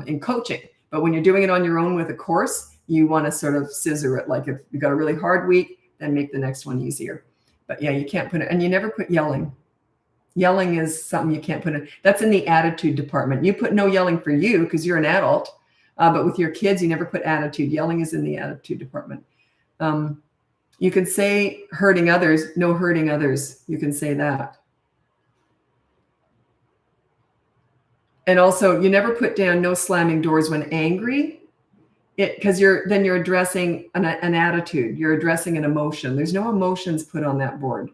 in coaching. But when you're doing it on your own with a course, you want to sort of scissor it. Like if you've got a really hard week, then make the next one easier. But yeah, you can't put it, and you never put yelling. Yelling is something you can't put in. That's in the attitude department. You put no yelling for you because you're an adult, but with your kids, you never put attitude. Yelling is in the attitude department. You can say hurting others, no hurting others. You can say that. And also, you never put down no slamming doors when angry, because you're addressing an attitude. You're addressing an emotion. There's no emotions put on that board.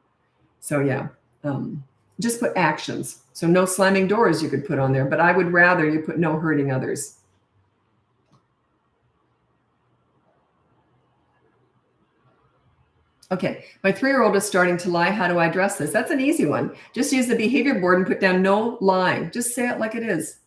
So yeah, just put actions. So no slamming doors you could put on there, but I would rather you put no hurting others. Okay, my 3-year-old is starting to lie. How do I address this? That's an easy one. Just use the behavior board and put down no lying. Just say it like it is.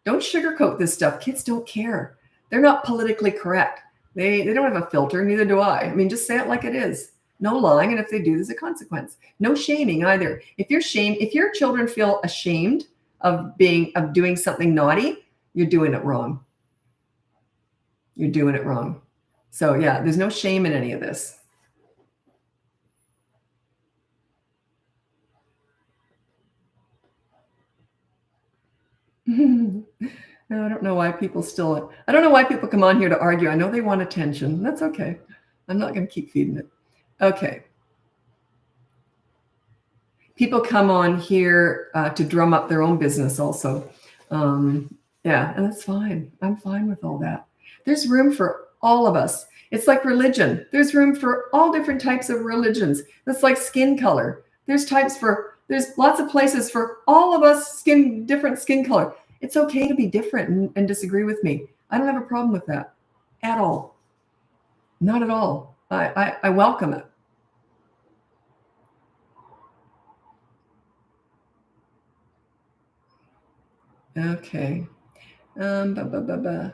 Don't sugarcoat this stuff. Kids don't care. They're not politically correct. They don't have a filter, neither do I. I mean, just say it like it is. No lying, and if they do, there's a consequence. No shaming either. If your children feel ashamed of doing something naughty, you're doing it wrong. You're doing it wrong. So yeah, there's no shame in any of this. I don't know why people come on here to argue. I know they want attention. That's okay. I'm not going to keep feeding it. Okay. People come on here to drum up their own business also. Yeah, and that's fine. I'm fine with all that. There's room for all of us. It's like religion. There's room for all different types of religions. That's like skin color. There's lots of places for all of us, different skin color. It's okay to be different and disagree with me. I don't have a problem with that at all. Not at all. I welcome it. Okay. Oh,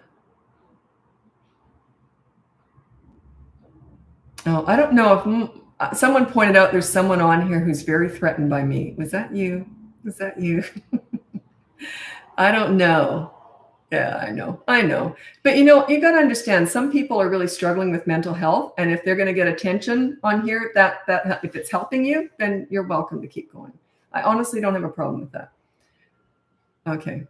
I don't know if someone pointed out there's someone on here who's very threatened by me. Was that you? I don't know. Yeah, I know. But you got to understand, some people are really struggling with mental health, and if they're going to get attention on here, that if it's helping you, then you're welcome to keep going. I honestly don't have a problem with that. Okay.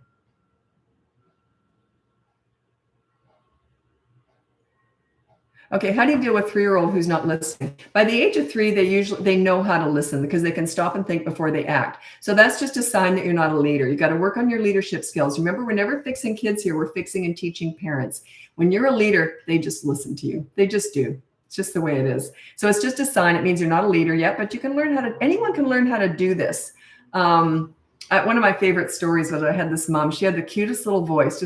Okay, how do you deal with 3-year-old who's not listening? By the age of 3, they know how to listen because they can stop and think before they act. So that's just a sign that you're not a leader. You got to work on your leadership skills. Remember, we're never fixing kids here. We're fixing and teaching parents. When you're a leader, they just listen to you. They just do. It's just the way it is. So it's just a sign. It means you're not a leader yet, but you can anyone can learn how to do this. One of my favorite stories was I had this mom. She had the cutest little voice.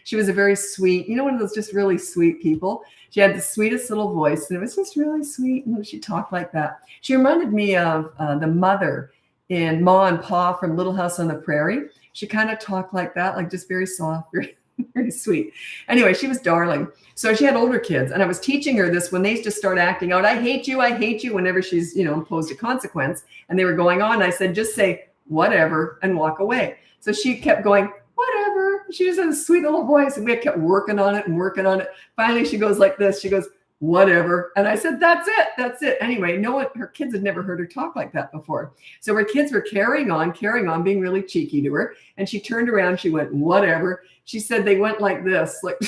She was a very sweet, one of those just really sweet people. She had the sweetest little voice, and it was just really sweet. And she talked like that. She reminded me of the mother in Ma and Pa from Little House on the Prairie. She kind of talked like that, like just very soft, Very sweet. Anyway, she was darling. So she had older kids, and I was teaching her this when they just start acting out, I hate you, whenever she's, imposed a consequence, and they were going on. I said, just say whatever and walk away. So she kept going, whatever. She just had a sweet little voice, and we kept working on it and working on it. Finally, she goes like this. She goes, whatever. And I said, that's it. Anyway, no one, her kids had never heard her talk like that before. So her kids were carrying on, being really cheeky to her. And she turned around, she went, whatever. She said they went like this, like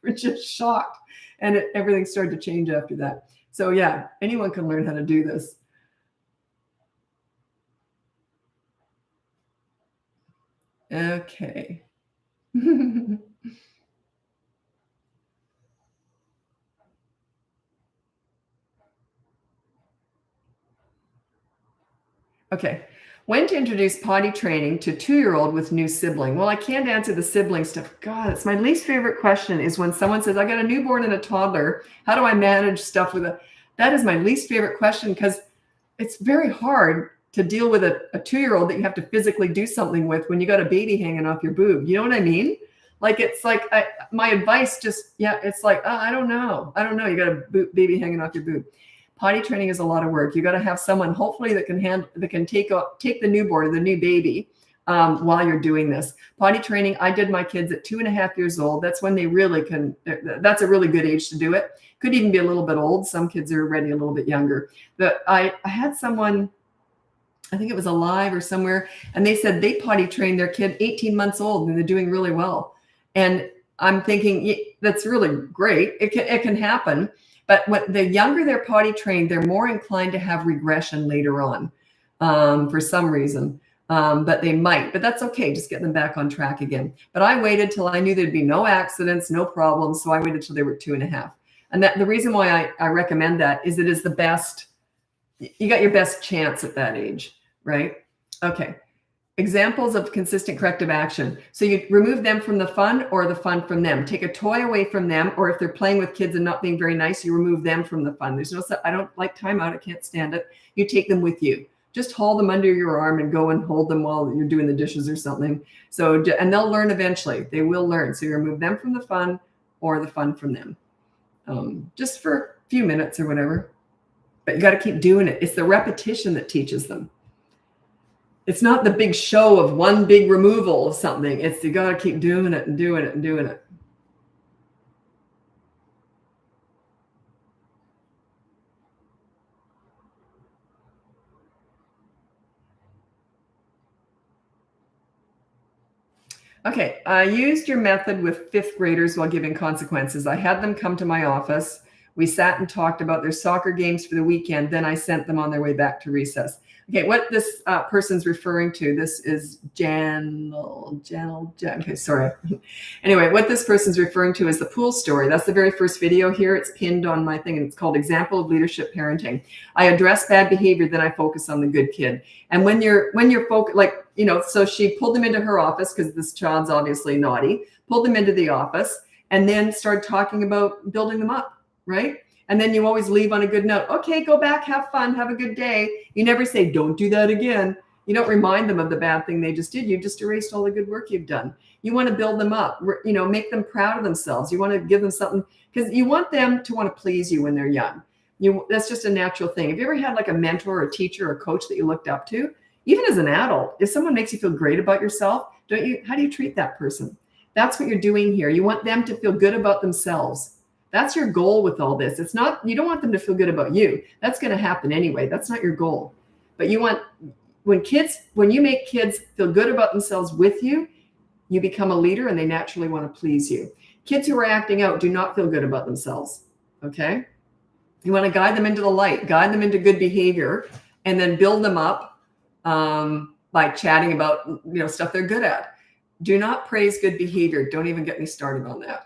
we're just shocked. And everything started to change after that. So yeah, anyone can learn how to do this. Okay. Okay. When to introduce potty training to 2-year-old with new sibling? Well, I can't answer the sibling stuff. God, it's my least favorite question is when someone says, I got a newborn and a toddler. How do I manage stuff with it? That is my least favorite question because it's very hard to deal with a 2-year-old that you have to physically do something with when you got a baby hanging off your boob. You know what I mean? Like, it's like my advice it's like, I don't know. You got a baby hanging off your boob. Potty training is a lot of work. You got to have someone hopefully that can take the newborn, the new baby, while you're doing this. Potty training, I did my kids at 2.5 years old. That's when they really can, that's a really good age to do it. Could even be a little bit old. Some kids are already a little bit younger. But I had someone, I think it was Alive or somewhere, and they said they potty trained their kid 18 months old and they're doing really well. And I'm thinking that's really great. It can happen. But the younger they're potty trained, they're more inclined to have regression later on for some reason. But they might, but that's okay. Just get them back on track again. But I waited till I knew there'd be no accidents, no problems. So I waited till they were 2.5. And the reason why I recommend that is it is the best. You got your best chance at that age, right? Okay. Examples of consistent corrective action. So you remove them from the fun or the fun from them. Take a toy away from them, or if they're playing with kids and not being very nice, you remove them from the fun. There's no, I don't like timeout. I can't stand it. You take them with you. Just haul them under your arm and go and hold them while you're doing the dishes or something. So, and they'll learn eventually. They will learn. So you remove them from the fun or the fun from them. Just for a few minutes or whatever. But you got to keep doing it. It's the repetition that teaches them. It's not the big show of one big removal of something. It's you got to keep doing it and doing it and doing it. Okay, I used your method with 5th graders while giving consequences. I had them come to my office. We sat and talked about their soccer games for the weekend. Then I sent them on their way back to recess. Okay, what this person's referring to, this is okay, sorry. Anyway, what this person's referring to is the pool story. That's the very first video here. It's pinned on my thing, and it's called Example of Leadership Parenting. I address bad behavior, then I focus on the good kid. And when you're focused, so she pulled them into her office because this child's obviously naughty, pulled them into the office, and then started talking about building them up, right? And then you always leave on a good note. Okay, go back, have fun, have a good day. You never say, don't do that again. You don't remind them of the bad thing they just did. You just erased all the good work you've done. You want to build them up, make them proud of themselves. You want to give them something because you want them to want to please you when they're young. That's just a natural thing. Have you ever had like a mentor or a teacher or a coach that you looked up to? Even as an adult, if someone makes you feel great about yourself, how do you treat that person? That's what you're doing here. You want them to feel good about themselves. That's your goal with all this. It's not, you don't want them to feel good about you. That's going to happen anyway. That's not your goal. But you want, when you make kids feel good about themselves with you, you become a leader and they naturally want to please you. Kids who are acting out do not feel good about themselves. Okay. You want to guide them into the light, guide them into good behavior, and then build them up by chatting about, stuff they're good at. Do not praise good behavior. Don't even get me started on that.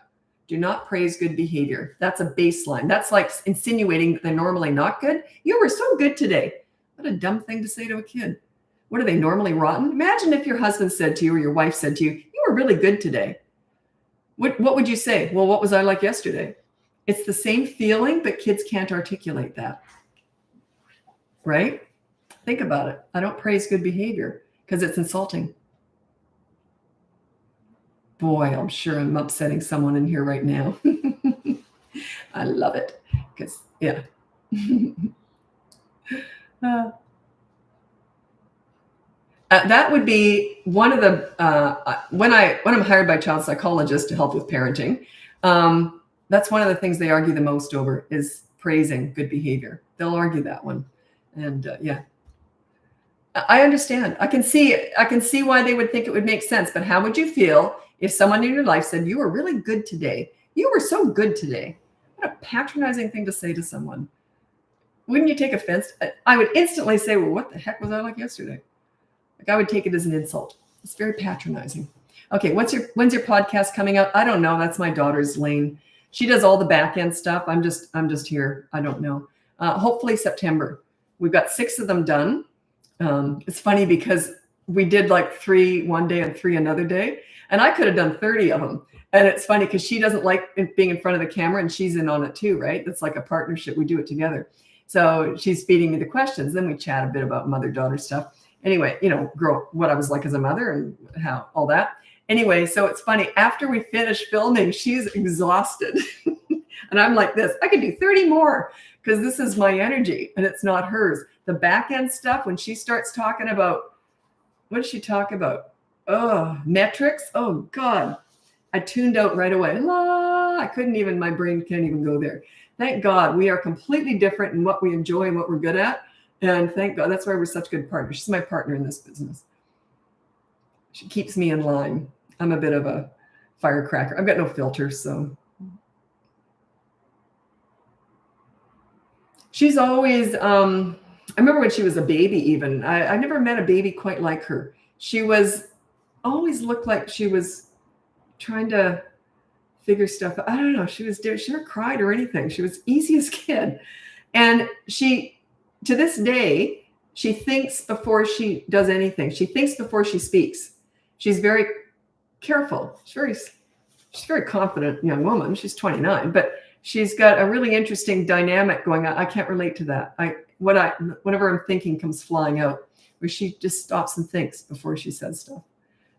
Do not praise good behavior. That's a baseline. That's like insinuating that they're normally not good. You were so good today. What a dumb thing to say to a kid. What are they, normally rotten? Imagine if your husband said to you or your wife said to you, you were really good today. What would you say? Well, what was I like yesterday? It's the same feeling, but kids can't articulate that. Right? Think about it. I don't praise good behavior because it's insulting. Boy, I'm sure I'm upsetting someone in here right now. I love it because, yeah. uh, that would be one of the when I'm hired by child psychologists to help with parenting. That's one of the things they argue the most over is praising good behavior. They'll argue that one, and yeah, I understand. I can see why they would think it would make sense. But how would you feel if someone in your life said, "You were really good today. You were so good today"? What a patronizing thing to say to someone. Wouldn't you take offense? I would instantly say, "Well, what the heck was I like yesterday?" Like I would take it as an insult. It's very patronizing. Okay, when's your podcast coming out? I don't know. That's my daughter's lane. She does all the back end stuff. I'm just here. I don't know. Hopefully September. We've got 6 of them done. It's funny because we did like 3 one day and 3 another day, and I could have done 30 of them. And it's funny because she doesn't like being in front of the camera, and she's in on it too, right? It's like a partnership. We do it together. So she's feeding me the questions. Then we chat a bit about mother-daughter stuff. Anyway, what I was like as a mother and how all that. Anyway, so it's funny. After we finish filming, she's exhausted. And I'm like this. I could do 30 more because this is my energy and it's not hers. The back end stuff, when she starts talking about, what does she talk about? Oh, metrics. Oh, God. I tuned out right away. I couldn't even, my brain can't even go there. Thank God we are completely different in what we enjoy and what we're good at. And thank God, that's why we're such good partners. She's my partner in this business. She keeps me in line. I'm a bit of a firecracker. I've got no filter, so. She's always, I remember when she was a baby even. I never met a baby quite like her. She always looked like she was trying to figure stuff out. I don't know. She never cried or anything. She was easiest kid. And to this day, she thinks before she does anything. She thinks before she speaks. She's very careful. She's a very confident young woman. She's 29, but she's got a really interesting dynamic going on. I can't relate to that. Whatever I'm thinking comes flying out, where she just stops and thinks before she says stuff.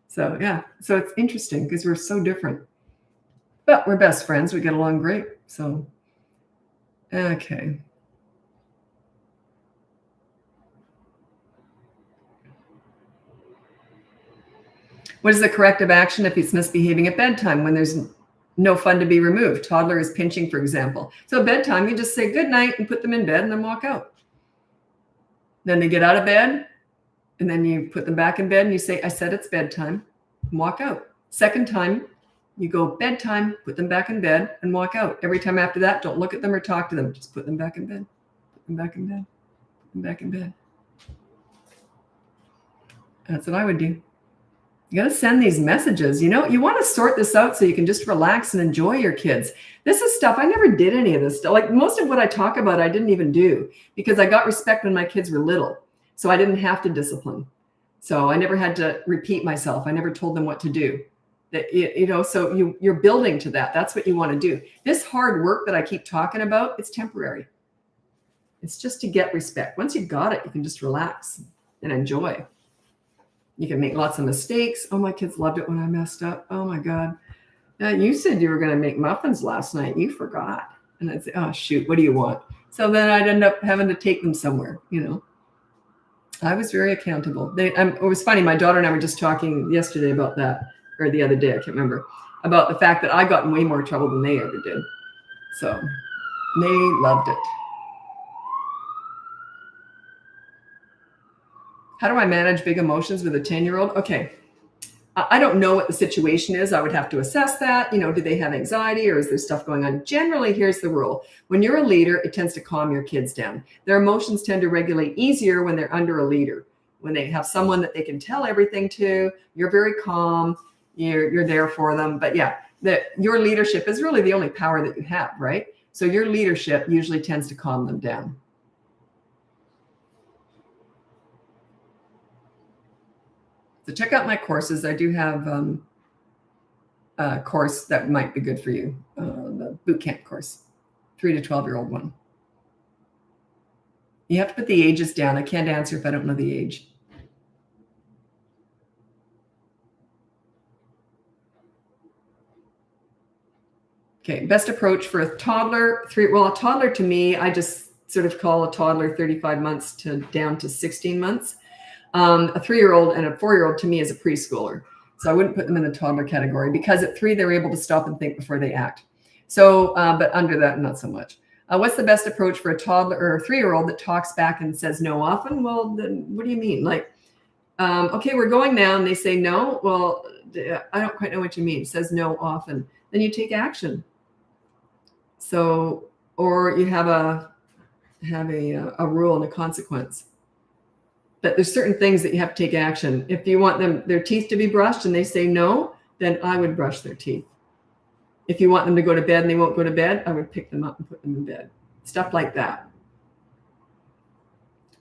So yeah, so it's interesting because we're so different, but we're best friends. We get along great. So, okay. What is the corrective action if he's misbehaving at bedtime when there's no fun to be removed? Toddler is pinching, for example. So at bedtime, you just say good night and put them in bed and then walk out. Then they get out of bed and then you put them back in bed and you say, I said it's bedtime, and walk out. Second time, you go bedtime, put them back in bed and walk out. Every time after that, don't look at them or talk to them. Just put them back in bed, put them back in bed, put them back in bed. That's what I would do. You got to send these messages. You want to sort this out so you can just relax and enjoy your kids. This is stuff, I never did any of this stuff. Like most of what I talk about, I didn't even do because I got respect when my kids were little. So I didn't have to discipline. So I never had to repeat myself. I never told them what to do. So you're building to that. That's what you want to do. This hard work that I keep talking about, it's temporary. It's just to get respect. Once you've got it, you can just relax and enjoy. You can make lots of mistakes. Oh, my kids loved it when I messed up. Oh, my God. Now, you said you were going to make muffins last night. You forgot. And I'd say, oh, shoot, what do you want? So then I'd end up having to take them somewhere, I was very accountable. It was funny. My daughter and I were just talking yesterday about that, or the other day, I can't remember, about the fact that I got in way more trouble than they ever did. So they loved it. How do I manage big emotions with a 10-year-old? Okay. I don't know what the situation is. I would have to assess that. Do they have anxiety or is there stuff going on? Generally, here's the rule. When you're a leader, it tends to calm your kids down. Their emotions tend to regulate easier when they're under a leader. When they have someone that they can tell everything to, you're very calm, you're there for them. But yeah, your leadership is really the only power that you have, right? So your leadership usually tends to calm them down. So check out my courses. I do have a course that might be good for you, the boot camp course, 3 to 12-year-old one. You have to put the ages down. I can't answer if I don't know the age. Okay, best approach for a toddler. A toddler to me, I just sort of call a toddler 35 months to down to 16 months. A 3-year-old and a 4-year-old to me is a preschooler. So I wouldn't put them in the toddler category because at 3, they're able to stop and think before they act. So, but under that, not so much. What's the best approach for a toddler or a 3-year-old that talks back and says no often? Well, then what do you mean? Like, okay, we're going now, and they say no. Well, I don't quite know what you mean. Says no often. Then you take action. So, or you have a rule and a consequence. But there's certain things that you have to take action. If you want their teeth to be brushed and they say no, then I would brush their teeth. If you want them to go to bed and they won't go to bed, I would pick them up and put them in bed. Stuff like that.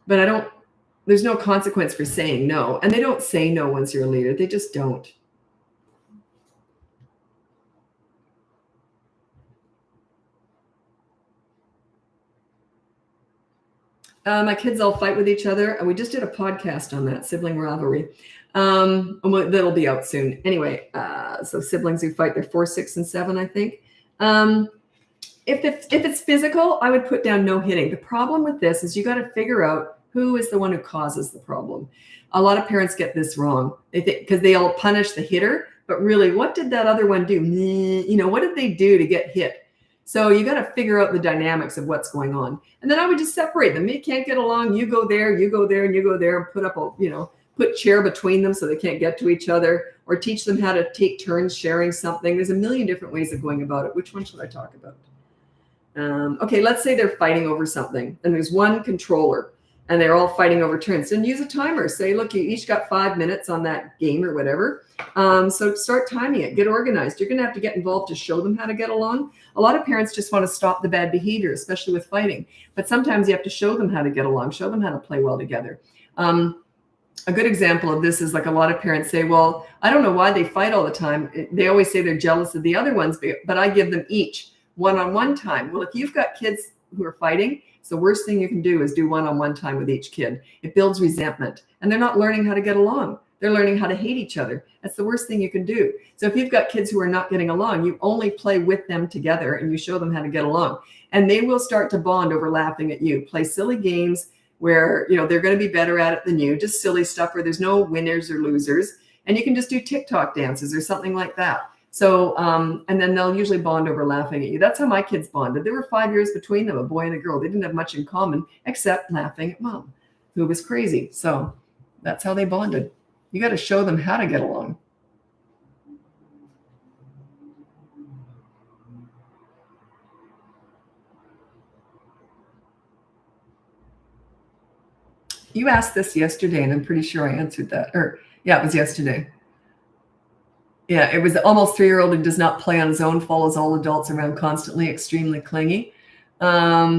But there's no consequence for saying no. And they don't say no once you're a leader. They just don't. My kids all fight with each other. And we just did a podcast on that, sibling rivalry. That'll be out soon. Anyway, so siblings who fight, they're 4, 6, and 7, I think. If it's physical, I would put down no hitting. The problem with this is you got to figure out who is the one who causes the problem. A lot of parents get this wrong. They think because they all punish the hitter, but really, what did that other one do? What did they do to get hit? So you got to figure out the dynamics of what's going on. And then I would just separate them. You can't get along. You go there, and you go there, and put up put chair between them so they can't get to each other, or teach them how to take turns sharing something. There's a million different ways of going about it. Which one should I talk about? Okay, let's say they're fighting over something, and there's one controller, and they're all fighting over turns. Then use a timer. Say, look, you each got 5 minutes on that game or whatever. So start timing it. Get organized. You're going to have to get involved to show them how to get along. A lot of parents just want to stop the bad behavior, especially with fighting. But sometimes you have to show them how to get along, show them how to play well together. A good example of this is like a lot of parents say, well, I don't know why they fight all the time. They always say they're jealous of the other ones, but I give them each one-on-one time. Well, if you've got kids who are fighting, it's the worst thing you can do is do one-on-one time with each kid. It builds resentment, and they're not learning how to get along. They're learning how to hate each other. That's the worst thing you can do. So if you've got kids who are not getting along, you only play with them together and you show them how to get along. And they will start to bond over laughing at you. Play silly games where they're going to be better at it than you, just silly stuff where there's no winners or losers. And you can just do TikTok dances or something like that. So, and then they'll usually bond over laughing at you. That's how my kids bonded. There were 5 years between them, a boy and a girl. They didn't have much in common except laughing at mom, who was crazy. So that's how they bonded. You got to show them how to get along. You asked this yesterday, and I'm pretty sure I answered that. It was yesterday. Yeah, it was almost 3-year-old who does not play on his own, follows all adults around constantly, extremely clingy. Yeah,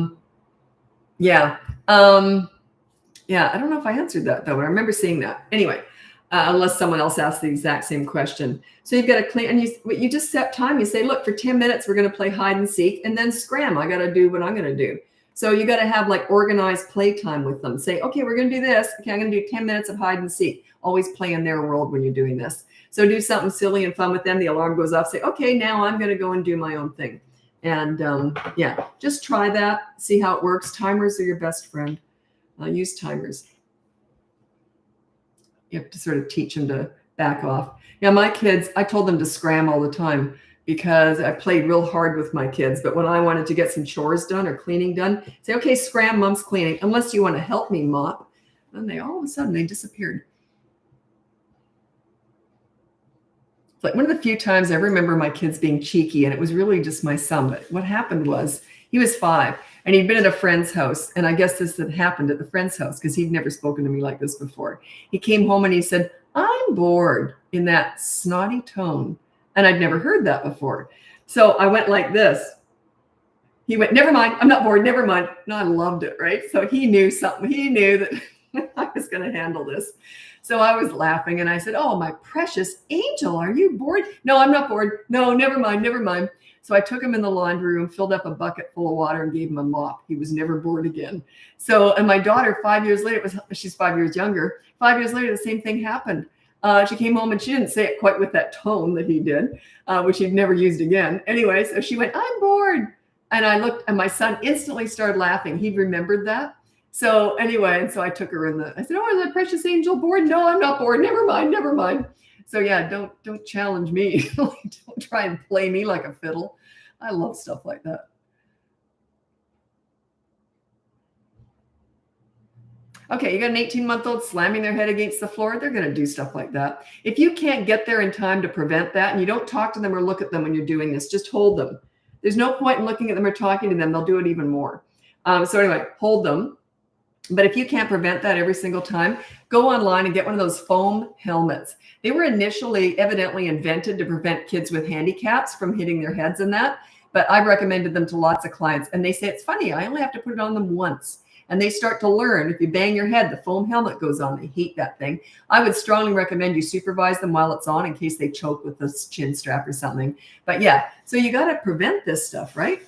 I don't know if I answered that, though, but I remember seeing that. Anyway, unless someone else asked the exact same question. So you've got to clean, and you just set time. You say, look, for 10 minutes, we're going to play hide and seek, and then scram. I got to do what I'm going to do. So you got to have like organized play time with them. Say, okay, we're going to do this. Okay, I'm going to do 10 minutes of hide and seek. Always play in their world when you're doing this. So do something silly and fun with them. The alarm goes off. Say, okay, now I'm going to go and do my own thing. And just try that. See how it works. Timers are your best friend. Use timers. You have to sort of teach them to back off. Yeah, my kids, I told them to scram all the time because I played real hard with my kids. But when I wanted to get some chores done or cleaning done, say, okay, scram, mom's cleaning. Unless you want to help me mop. And they all of a sudden, they disappeared. It's like one of the few times I remember my kids being cheeky, and it was really just my son. But what happened was he was 5 and he'd been at a friend's house. And I guess this had happened at the friend's house because he'd never spoken to me like this before. He came home and he said, I'm bored, in that snotty tone. And I'd never heard that before. So I went like this. He went, never mind. I'm not bored. Never mind. No, I loved it. Right. So he knew something. He knew that I was going to handle this. So I was laughing and I said, oh, my precious angel, are you bored? No, I'm not bored. No, never mind. Never mind. So I took him in the laundry room, filled up a bucket full of water and gave him a mop. He was never bored again. So, and my daughter, 5 years later, she's 5 years younger. 5 years later, the same thing happened. She came home and she didn't say it quite with that tone that he did, which he'd never used again. Anyway, so she went, I'm bored. And I looked, and my son instantly started laughing. He'd remembered that. So anyway, and so I took her I said, oh, is that precious angel bored? No, I'm not bored. Never mind, never mind. So yeah, don't challenge me. Don't try and play me like a fiddle. I love stuff like that. Okay, you got an 18-month-old slamming their head against the floor. They're going to do stuff like that. If you can't get there in time to prevent that, and you don't talk to them or look at them when you're doing this, just hold them. There's no point in looking at them or talking to them. They'll do it even more. So anyway, hold them. But if you can't prevent that every single time, go online and get one of those foam helmets. They were initially evidently invented to prevent kids with handicaps from hitting their heads and that. But I recommended them to lots of clients. And they say, it's funny, I only have to put it on them once. And they start to learn, if you bang your head, the foam helmet goes on. They hate that thing. I would strongly recommend you supervise them while it's on in case they choke with this chin strap or something. But yeah, so you got to prevent this stuff, right?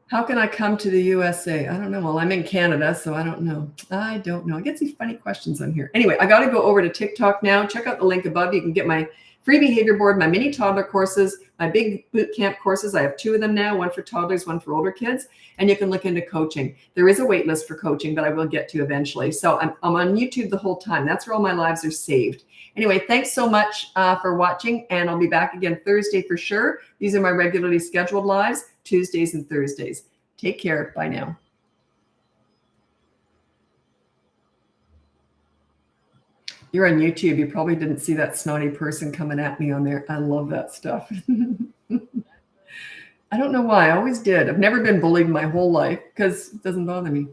How can I come to the USA? I don't know. Well, I'm in Canada, so I don't know. I get these funny questions on here. Anyway, I got to go over to TikTok now. Check out the link above. You can get my free behavior board, my mini toddler courses, my big boot camp courses. I have 2 of them now, one for toddlers, one for older kids. And you can look into coaching. There is a wait list for coaching, but I will get to eventually. So I'm on YouTube the whole time. That's where all my lives are saved. Anyway, thanks so much for watching. And I'll be back again Thursday for sure. These are my regularly scheduled lives, Tuesdays and Thursdays. Take care. Bye now. You're on YouTube. You probably didn't see that snotty person coming at me on there. I love that stuff. I don't know why. I always did. I've never been bullied my whole life because it doesn't bother me.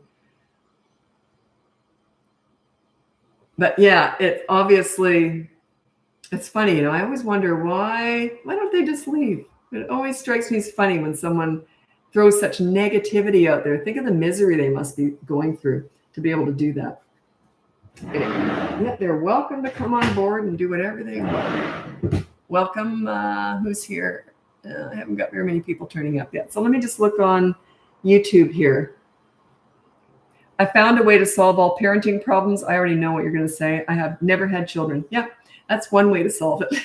But yeah, it's funny. You know, I always wonder why don't they just leave? It always strikes me as funny when someone throws such negativity out there. Think of the misery they must be going through to be able to do that. Anyway, yeah, they're welcome to come on board and do whatever they want. Welcome. Who's here? I haven't got very many people turning up yet. So let me just look on YouTube here. I found a way to solve all parenting problems. I already know what you're going to say. I have never had children. Yeah, that's one way to solve it.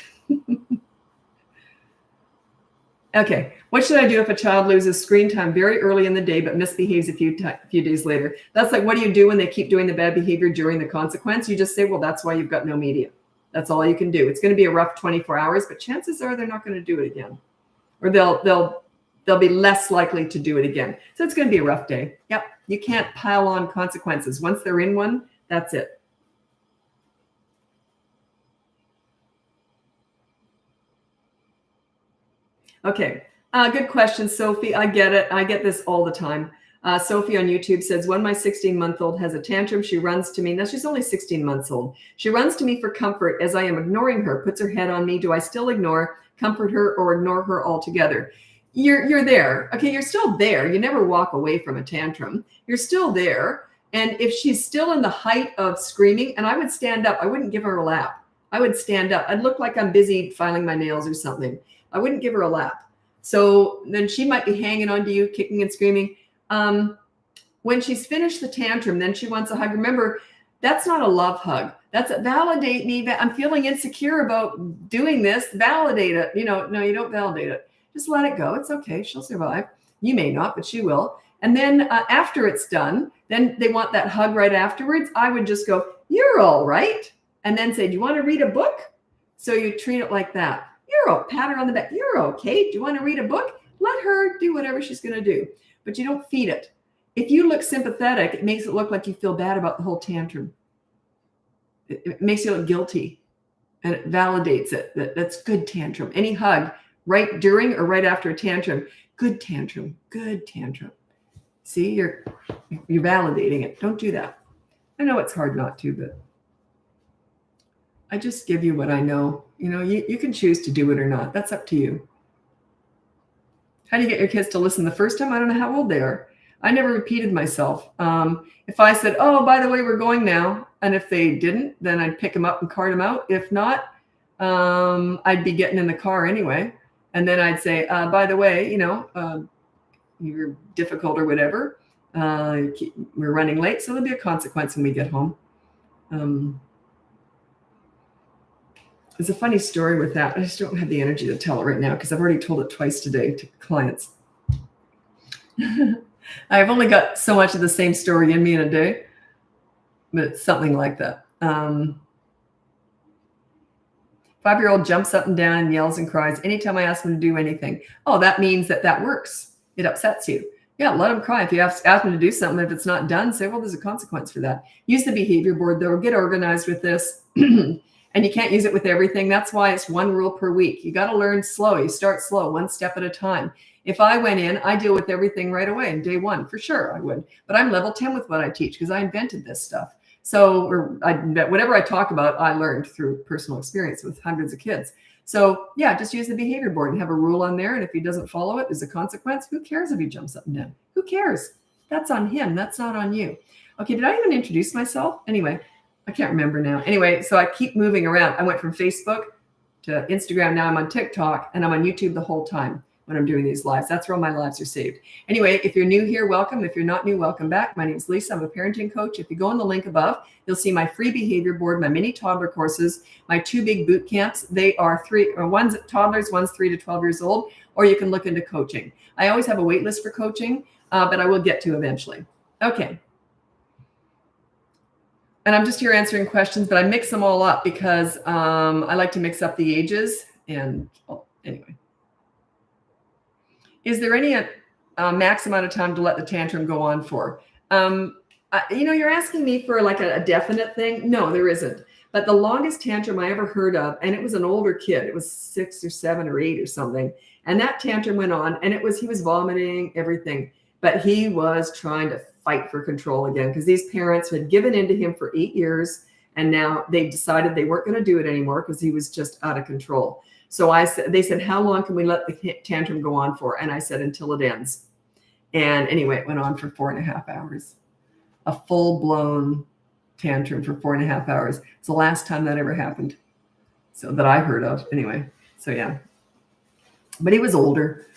Okay, what should I do if a child loses screen time very early in the day but misbehaves a few days later? That's like, what do you do when they keep doing the bad behavior during the consequence? You just say, well, that's why you've got no media. That's all you can do. It's going to be a rough 24 hours, but chances are they're not going to do it again. Or they'll be less likely to do it again. So it's going to be a rough day. Yep, you can't pile on consequences. Once they're in one, that's it. Okay, good question, Sophie. I get it. I get this all the time. Sophie on YouTube says, when my 16-month-old has a tantrum, she runs to me. Now, she's only 16 months old. She runs to me for comfort as I am ignoring her, puts her head on me. Do I still ignore, comfort her, or ignore her altogether? You're there. Okay, you're still there. You never walk away from a tantrum. You're still there. And if she's still in the height of screaming, and I would stand up, I wouldn't give her a lap. I would stand up. I'd look like I'm busy filing my nails or something. I wouldn't give her a lap. So then she might be hanging on to you, kicking and screaming. When she's finished the tantrum, then she wants a hug. Remember, that's not a love hug. That's a validate me. I'm feeling insecure about doing this. Validate it. No, you don't validate it. Just let it go. It's okay. She'll survive. You may not, but she will. And then after it's done, then they want that hug right afterwards. I would just go, you're all right. And then say, do you want to read a book? So you treat it like that. Pat her on the back. You're okay. Do you want to read a book? Let her do whatever she's going to do. But you don't feed it. If you look sympathetic, it makes it look like you feel bad about the whole tantrum. It makes you look guilty. And it validates it. That's good tantrum. Any hug right during or right after a tantrum. Good tantrum. Good tantrum. See, you're validating it. Don't do that. I know it's hard not to, but I just give you what I know. You can choose to do it or not. That's up to you. How do you get your kids to listen the first time? I don't know how old they are. I never repeated myself. If I said, oh, by the way, we're going now. And if they didn't, then I'd pick them up and cart them out. If not, I'd be getting in the car anyway. And then I'd say, by the way, you're difficult or whatever. We're running late, so there'll be a consequence when we get home. There's a funny story with that. I just don't have the energy to tell it right now because I've already told it twice today to clients. I've only got so much of the same story in me in a day, but it's something like that. 5-year-old jumps up and down and yells and cries anytime I ask him to do anything. Oh, that means that works. It upsets you. Yeah, let them cry. If you ask them to do something, if it's not done, say, well, there's a consequence for that. Use the behavior board, though. Get organized with this. And you can't use it with everything. That's why it's 1 rule per week. You got to learn slow. You start slow, 1 step at a time. If I went in, I deal with everything right away in day 1. For sure, I would. But I'm level 10 with what I teach because I invented this stuff. So whatever I talk about, I learned through personal experience with hundreds of kids. So yeah, just use the behavior board and have a rule on there. And if he doesn't follow it, there's a consequence. Who cares if he jumps up and down? Who cares? That's on him. That's not on you. Okay, did I even introduce myself? Anyway, I can't remember now. Anyway, so I keep moving around. I went from Facebook to Instagram. Now I'm on TikTok and I'm on YouTube the whole time when I'm doing these lives. That's where all my lives are saved. Anyway, if you're new here, welcome. If you're not new, welcome back. My name is Lisa. I'm a parenting coach. If you go on the link above, you'll see my free behavior board, my mini toddler courses, my 2 big boot camps. They are one's toddlers, one's 3 to 12 years old, or you can look into coaching. I always have a wait list for coaching, but I will get to eventually. Okay. And I'm just here answering questions, but I mix them all up because I like to mix up the ages. And anyway. Is there any max amount of time to let the tantrum go on for? You're asking me for like a definite thing. No, there isn't. But the longest tantrum I ever heard of, and it was an older kid. It was 6 or 7 or 8 or something. And that tantrum went on, and he was vomiting, everything. But he was trying to fight for control again because these parents had given in to him for 8 years. And now they decided they weren't going to do it anymore because he was just out of control. So they said, how long can we let the tantrum go on for? And I said, until it ends. And anyway, it went on for 4.5 hours, a full-blown tantrum for 4.5 hours. It's the last time that ever happened. So that I heard of anyway. So yeah, but he was older.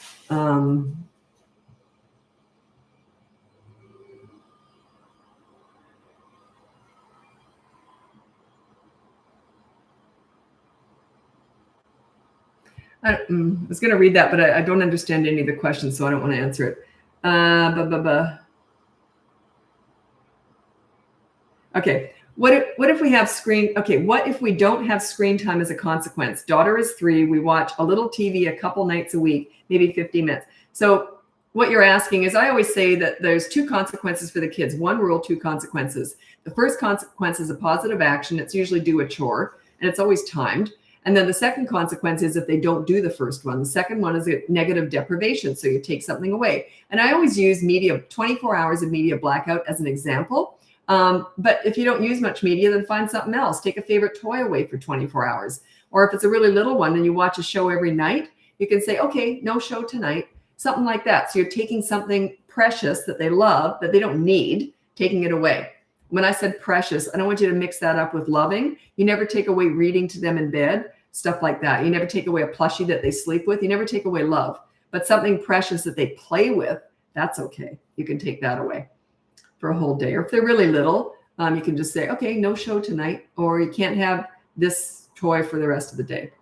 I was going to read that, but I don't understand any of the questions, so I don't want to answer it. Okay. What if we have screen? Okay. What if we don't have screen time as a consequence? Daughter is 3. We watch a little TV a couple nights a week, maybe 50 minutes. So what you're asking is, I always say that there's 2 consequences for the kids. 1 rule, 2 consequences. The first consequence is a positive action. It's usually do a chore, and it's always timed. And then the second consequence is if they don't do the first one. The second one is a negative deprivation. So you take something away. And I always use 24 hours of media blackout as an example. But if you don't use much media, then find something else. Take a favorite toy away for 24 hours. Or if it's a really little one and you watch a show every night, you can say, okay, no show tonight. Something like that. So you're taking something precious that they love, that they don't need, taking it away. When I said precious, I don't want you to mix that up with loving. You never take away reading to them in bed, stuff like that. You never take away a plushie that they sleep with. You never take away love. But something precious that they play with, that's okay. You can take that away for a whole day. Or if they're really little, you can just say, okay, no show tonight, or you can't have this toy for the rest of the day.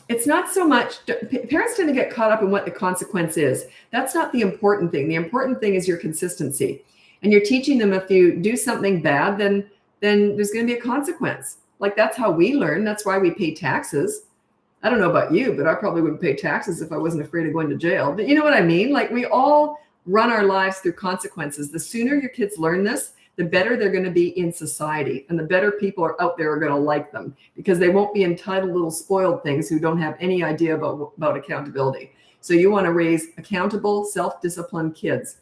It's not so much, parents tend to get caught up in what the consequence is. That's not the important thing. The important thing is your consistency. And you're teaching them if you do something bad, then there's going to be a consequence. Like that's how we learn. That's why we pay taxes. I don't know about you, but I probably wouldn't pay taxes if I wasn't afraid of going to jail. But you know what I mean? Like we all run our lives through consequences. The sooner your kids learn this, the better they're going to be in society, and the better people are out there are going to like them because they won't be entitled little spoiled things who don't have any idea about accountability. So you want to raise accountable, self-disciplined kids.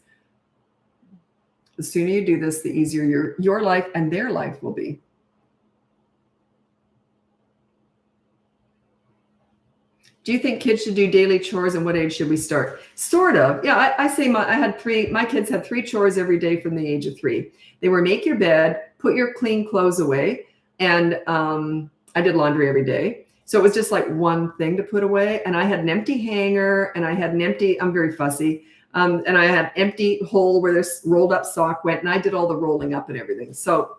The sooner you do this, the easier your life and their life will be. Do you think kids should do daily chores, and what age should we start? Sort of. Yeah, I say my kids had 3 chores every day from the age of 3. They were make your bed, put your clean clothes away, and I did laundry every day. So it was just like one thing to put away. And I had an empty hanger, and I had an empty, I'm very fussy, and I had empty hole where this rolled up sock went, and I did all the rolling up and everything. So,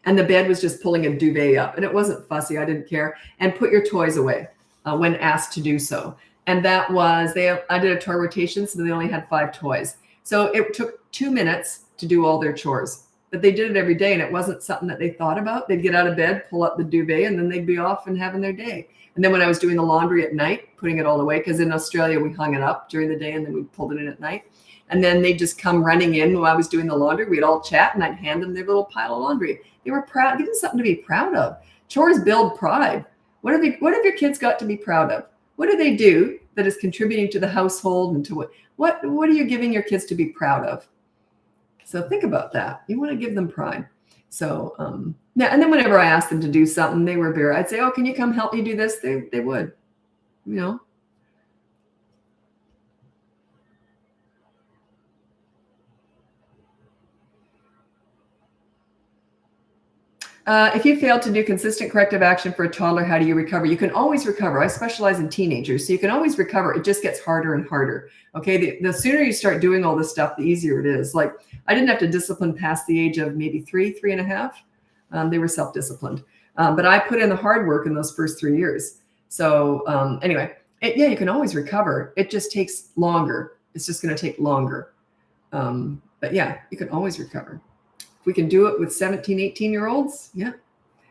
and the bed was just pulling a duvet up, and it wasn't fussy. I didn't care. And put your toys away when asked to do so. And that was, I did a toy rotation, so they only had 5 toys. So it took 2 minutes to do all their chores. But they did it every day, and it wasn't something that they thought about. They'd get out of bed, pull up the duvet, and then they'd be off and having their day. And then when I was doing the laundry at night, putting it all away, because in Australia we hung it up during the day and then we pulled it in at night. And then they'd just come running in while I was doing the laundry. We'd all chat, and I'd hand them their little pile of laundry. They were proud. Give them something to be proud of. Chores build pride. What have your kids got to be proud of? What do they do that is contributing to the household and to what are you giving your kids to be proud of? So think about that. You want to give them pride. So yeah, and then whenever I asked them to do something, they were I'd say, oh, can you come help me do this? They would, you know. If you fail to do consistent corrective action for a toddler, how do you recover? You can always recover. I specialize in teenagers, so you can always recover. It just gets harder and harder. Okay, the sooner you start doing all this stuff, the easier it is. Like, I didn't have to discipline past the age of maybe 3.5. They were self-disciplined, but I put in the hard work in those first 3 years. So anyway, yeah, you can always recover. It just takes longer. It's just going to take longer. But yeah, you can always recover. We can do it with 17, 18-year-olds. Yeah.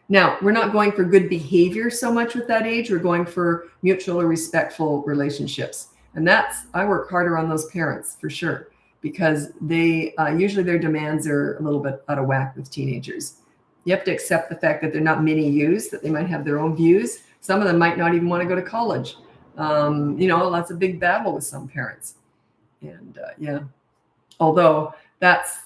Now, we're not going for good behavior so much with that age. We're going for mutual or respectful relationships. And I work harder on those parents for sure, because they usually their demands are a little bit out of whack with teenagers. You have to accept the fact that they're not mini yous, that they might have their own views. Some of them might not even want to go to college. That's a big battle with some parents. And yeah, although that's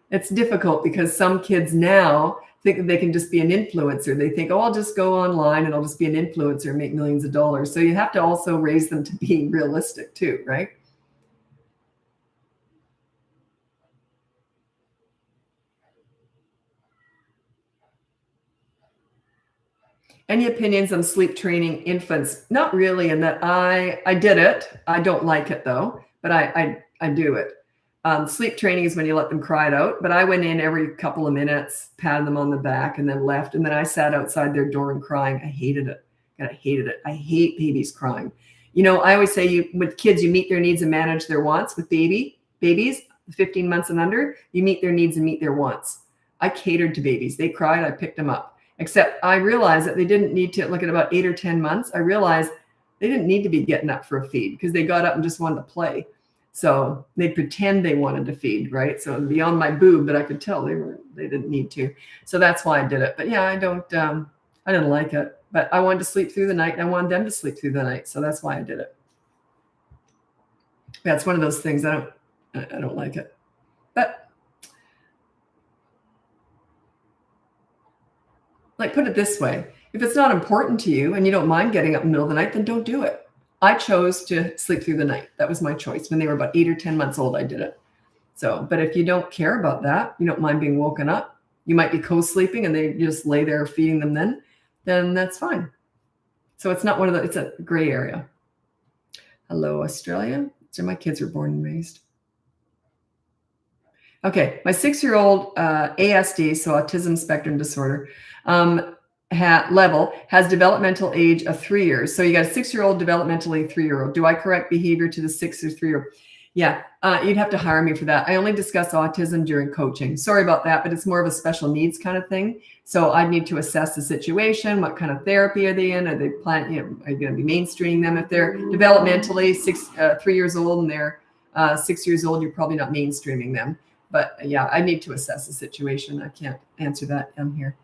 it's difficult, because some kids now think that they can just be an influencer. They think, oh, I'll just go online and I'll just be an influencer and make millions of dollars. So you have to also raise them to be realistic too, right? Any opinions on sleep training infants? Not really, in that I did it. I don't like it though, but I do it. Sleep training is when you let them cry it out. But I went in every couple of minutes, patted them on the back, and then left. And then I sat outside their door and crying. I hated it. And I hated it. I hate babies crying. I always say with kids, you meet their needs and manage their wants. With babies, 15 months and under, you meet their needs and meet their wants. I catered to babies. They cried. I picked them up. Except I realized that they didn't need to, look at about 8 or 10 months, I realized they didn't need to be getting up for a feed, because they got up and just wanted to play. So they pretend they wanted to feed, right? So beyond my boob, but I could tell they didn't need to. So that's why I did it. But yeah, I didn't like it, but I wanted to sleep through the night, and I wanted them to sleep through the night. So that's why I did it. Yeah, it's one of those things. I don't like it, but like, put it this way. If it's not important to you and you don't mind getting up in the middle of the night, then don't do it. I chose to sleep through the night. That was my choice. When they were about 8 or 10 months old, I did it. So, but if you don't care about that, you don't mind being woken up, you might be co-sleeping and they just lay there feeding them then that's fine. So it's not it's a gray area. Hello, Australia. So my kids were born and raised. Okay, my 6-year-old ASD, so autism spectrum disorder, level has developmental age of 3 years. So you got a 6-year-old, developmentally 3-year-old. Do I correct behavior to the 6 or 3-year-old? Yeah, you'd have to hire me for that. I only discuss autism during coaching. Sorry about that, but it's more of a special needs kind of thing. So I'd need to assess the situation. What kind of therapy are they in? Are they are you going to be mainstreaming them? If they're developmentally 3 years old and they're 6 years old, you're probably not mainstreaming them. But yeah, I need to assess the situation. I can't answer that here.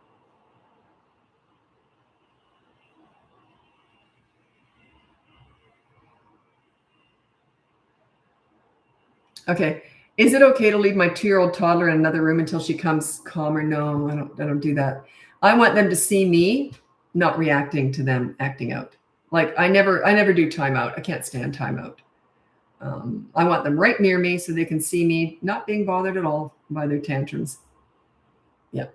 Okay. Is it okay to leave my 2-year-old toddler in another room until she comes calmer? No, I don't do that. I want them to see me not reacting to them acting out. Like I never do timeout. I can't stand timeout. I want them right near me so they can see me not being bothered at all by their tantrums. Yeah.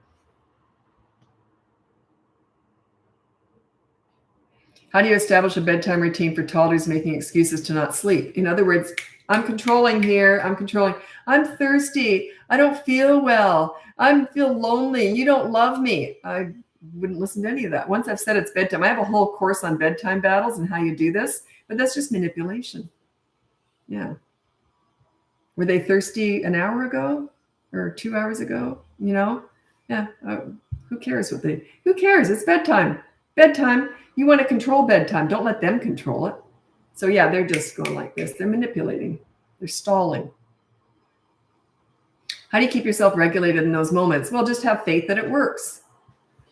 How do you establish a bedtime routine for toddlers making excuses to not sleep? In other words, I'm controlling here. I'm controlling. I'm thirsty. I don't feel well. I feel lonely. You don't love me. I wouldn't listen to any of that. Once I've said it's bedtime, I have a whole course on bedtime battles and how you do this, but that's just manipulation. Yeah. Were they thirsty an hour ago or 2 hours ago? You know? Yeah. Who cares who cares? It's bedtime. Bedtime. You want to control bedtime. Don't let them control it. So yeah, they're just going like this. They're manipulating. They're stalling. How do you keep yourself regulated in those moments? Well, just have faith that it works.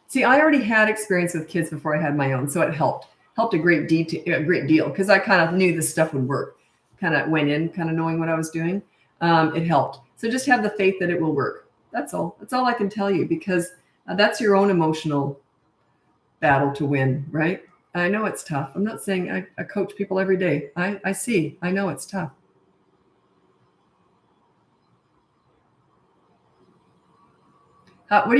See, I already had experience with kids before I had my own, so it helped a great deal because I kind of knew this stuff would work. Kind of went in, kind of knowing what I was doing. It helped. So just have the faith that it will work. That's all. That's all I can tell you because that's your own emotional battle to win, right? I know it's tough. I'm not saying I coach people every day. I know it's tough. What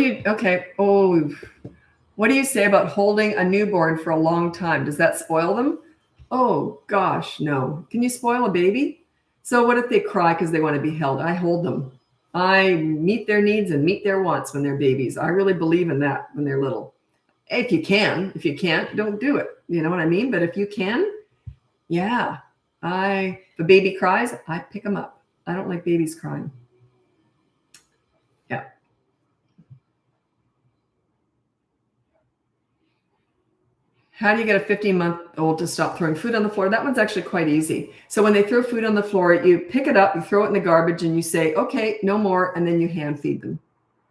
do you say about holding a newborn for a long time? Does that spoil them? Oh gosh, no. Can you spoil a baby? So what if they cry because they want to be held? I hold them. I meet their needs and meet their wants when they're babies. I really believe in that when they're little. If you can. If you can't, don't do it. You know what I mean? But if you can, yeah. If a baby cries, I pick them up. I don't like babies crying. Yeah. How do you get a 15-month-old to stop throwing food on the floor? That one's actually quite easy. So when they throw food on the floor, you pick it up, you throw it in the garbage, and you say, okay, no more, and then you hand feed them.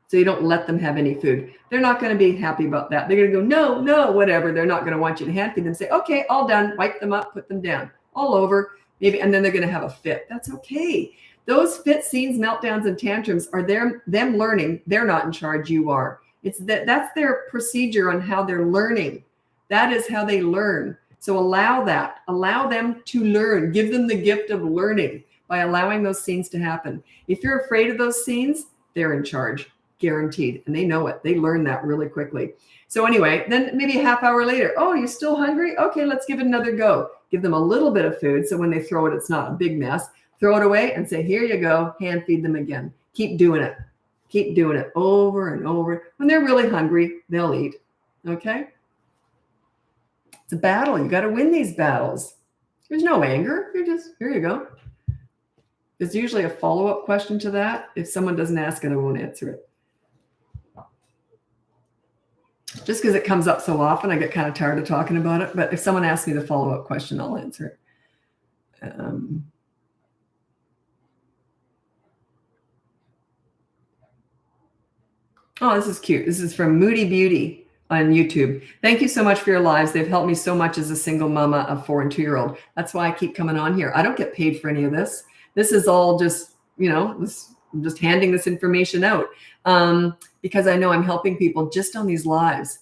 So you don't let them have any food. They're not going to be happy about that. They're going to go, no, whatever. They're not going to want you to hand feed them. Say, okay, all done. Wipe them up, put them down. All over. Maybe, and then they're going to have a fit. That's okay. Those fit scenes, meltdowns, and tantrums are them learning. They're not in charge. You are. That's their procedure on how they're learning. That is how they learn. So allow that. Allow them to learn. Give them the gift of learning by allowing those scenes to happen. If you're afraid of those scenes, they're in charge. Guaranteed. And they know it. They learn that really quickly. So anyway, then maybe a half hour later, oh, you're still hungry? Okay, let's give it another go. Give them a little bit of food. So when they throw it, it's not a big mess. Throw it away and say, here you go. Hand feed them again. Keep doing it. Keep doing it over and over. When they're really hungry, they'll eat. Okay? It's a battle. You got to win these battles. There's no anger. You're just, here you go. There's usually a follow-up question to that. If someone doesn't ask it, I won't answer it. Just because it comes up so often, I get kind of tired of talking about it. But if someone asks me the follow-up question, I'll answer it. Oh, this is cute. This is from Moody Beauty on YouTube. Thank you so much for your lives. They've helped me so much as a single mama of 4 and 2-year-old. That's why I keep coming on here. I don't get paid for any of this. This is all just, I'm just handing this information out because I know I'm helping people just on these lives.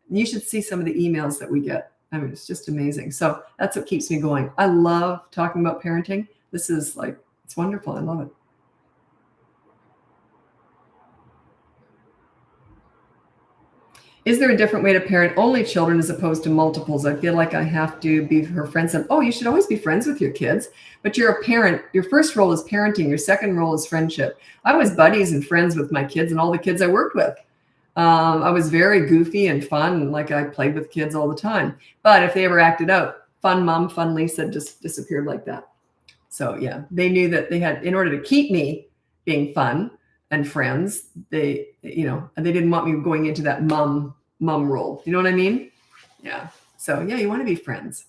You should see some of the emails that we get. I mean, it's just amazing. So that's what keeps me going. I love talking about parenting. This is it's wonderful. I love it. Is there a different way to parent only children as opposed to multiples? I feel like I have to be her friend. Oh, you should always be friends with your kids, but you're a parent. Your first role is parenting. Your second role is friendship. I was buddies and friends with my kids and all the kids I worked with. I was very goofy and fun. Like I played with kids all the time. But if they ever acted out, fun mom, fun Lisa just disappeared like that. So yeah, they knew that they had, in order to keep me being fun and friends, they didn't want me going into that mom role. You know what I mean? Yeah. So yeah, you want to be friends.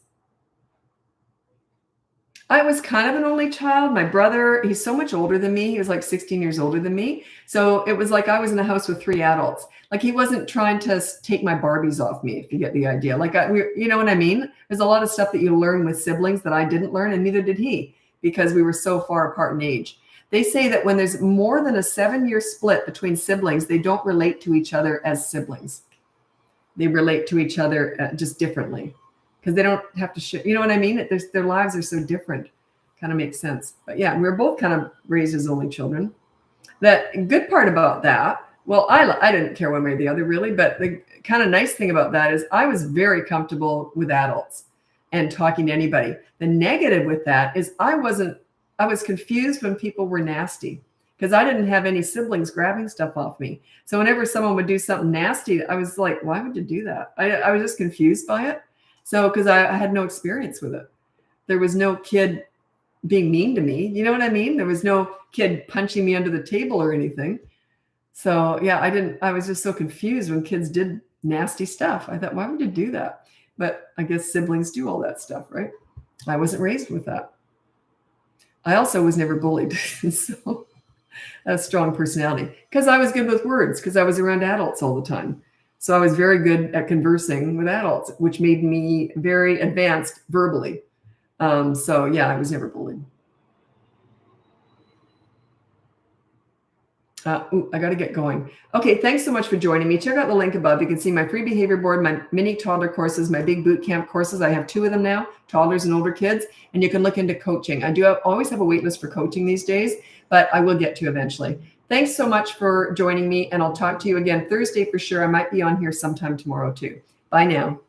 I was kind of an only child. My brother, he's so much older than me. He was like 16 years older than me. So it was like I was in a house with 3 adults. Like he wasn't trying to take my Barbies off me, if you get the idea. You know what I mean? There's a lot of stuff that you learn with siblings that I didn't learn, and neither did he, because we were so far apart in age. They say that when there's more than a 7-year split between siblings, they don't relate to each other as siblings. They relate to each other just differently because they don't have to share. You know what I mean? Their lives are so different. Kind of makes sense. But yeah, we were both kind of raised as only children. The good part about that, well, I didn't care one way or the other really, but the kind of nice thing about that is I was very comfortable with adults and talking to anybody. The negative with that is I wasn't I was confused when people were nasty because I didn't have any siblings grabbing stuff off me. So whenever someone would do something nasty, I was like, why would you do that? I was just confused by it. So because I had no experience with it. There was no kid being mean to me. You know what I mean? There was no kid punching me under the table or anything. So yeah, I was just so confused when kids did nasty stuff. I thought, why would you do that? But I guess siblings do all that stuff, right? I wasn't raised with that. I also was never bullied. So a strong personality because I was good with words because I was around adults all the time. So I was very good at conversing with adults, which made me very advanced verbally. So yeah, I was never bullied. I got to get going. Okay, thanks so much for joining me. Check out the link above. You can see my free behavior board, my mini toddler courses, my big boot camp courses. I have 2 of them now, toddlers and older kids. And you can look into coaching. I always have a wait list for coaching these days, but I will get to eventually. Thanks so much for joining me, and I'll talk to you again Thursday for sure. I might be on here sometime tomorrow too. Bye now.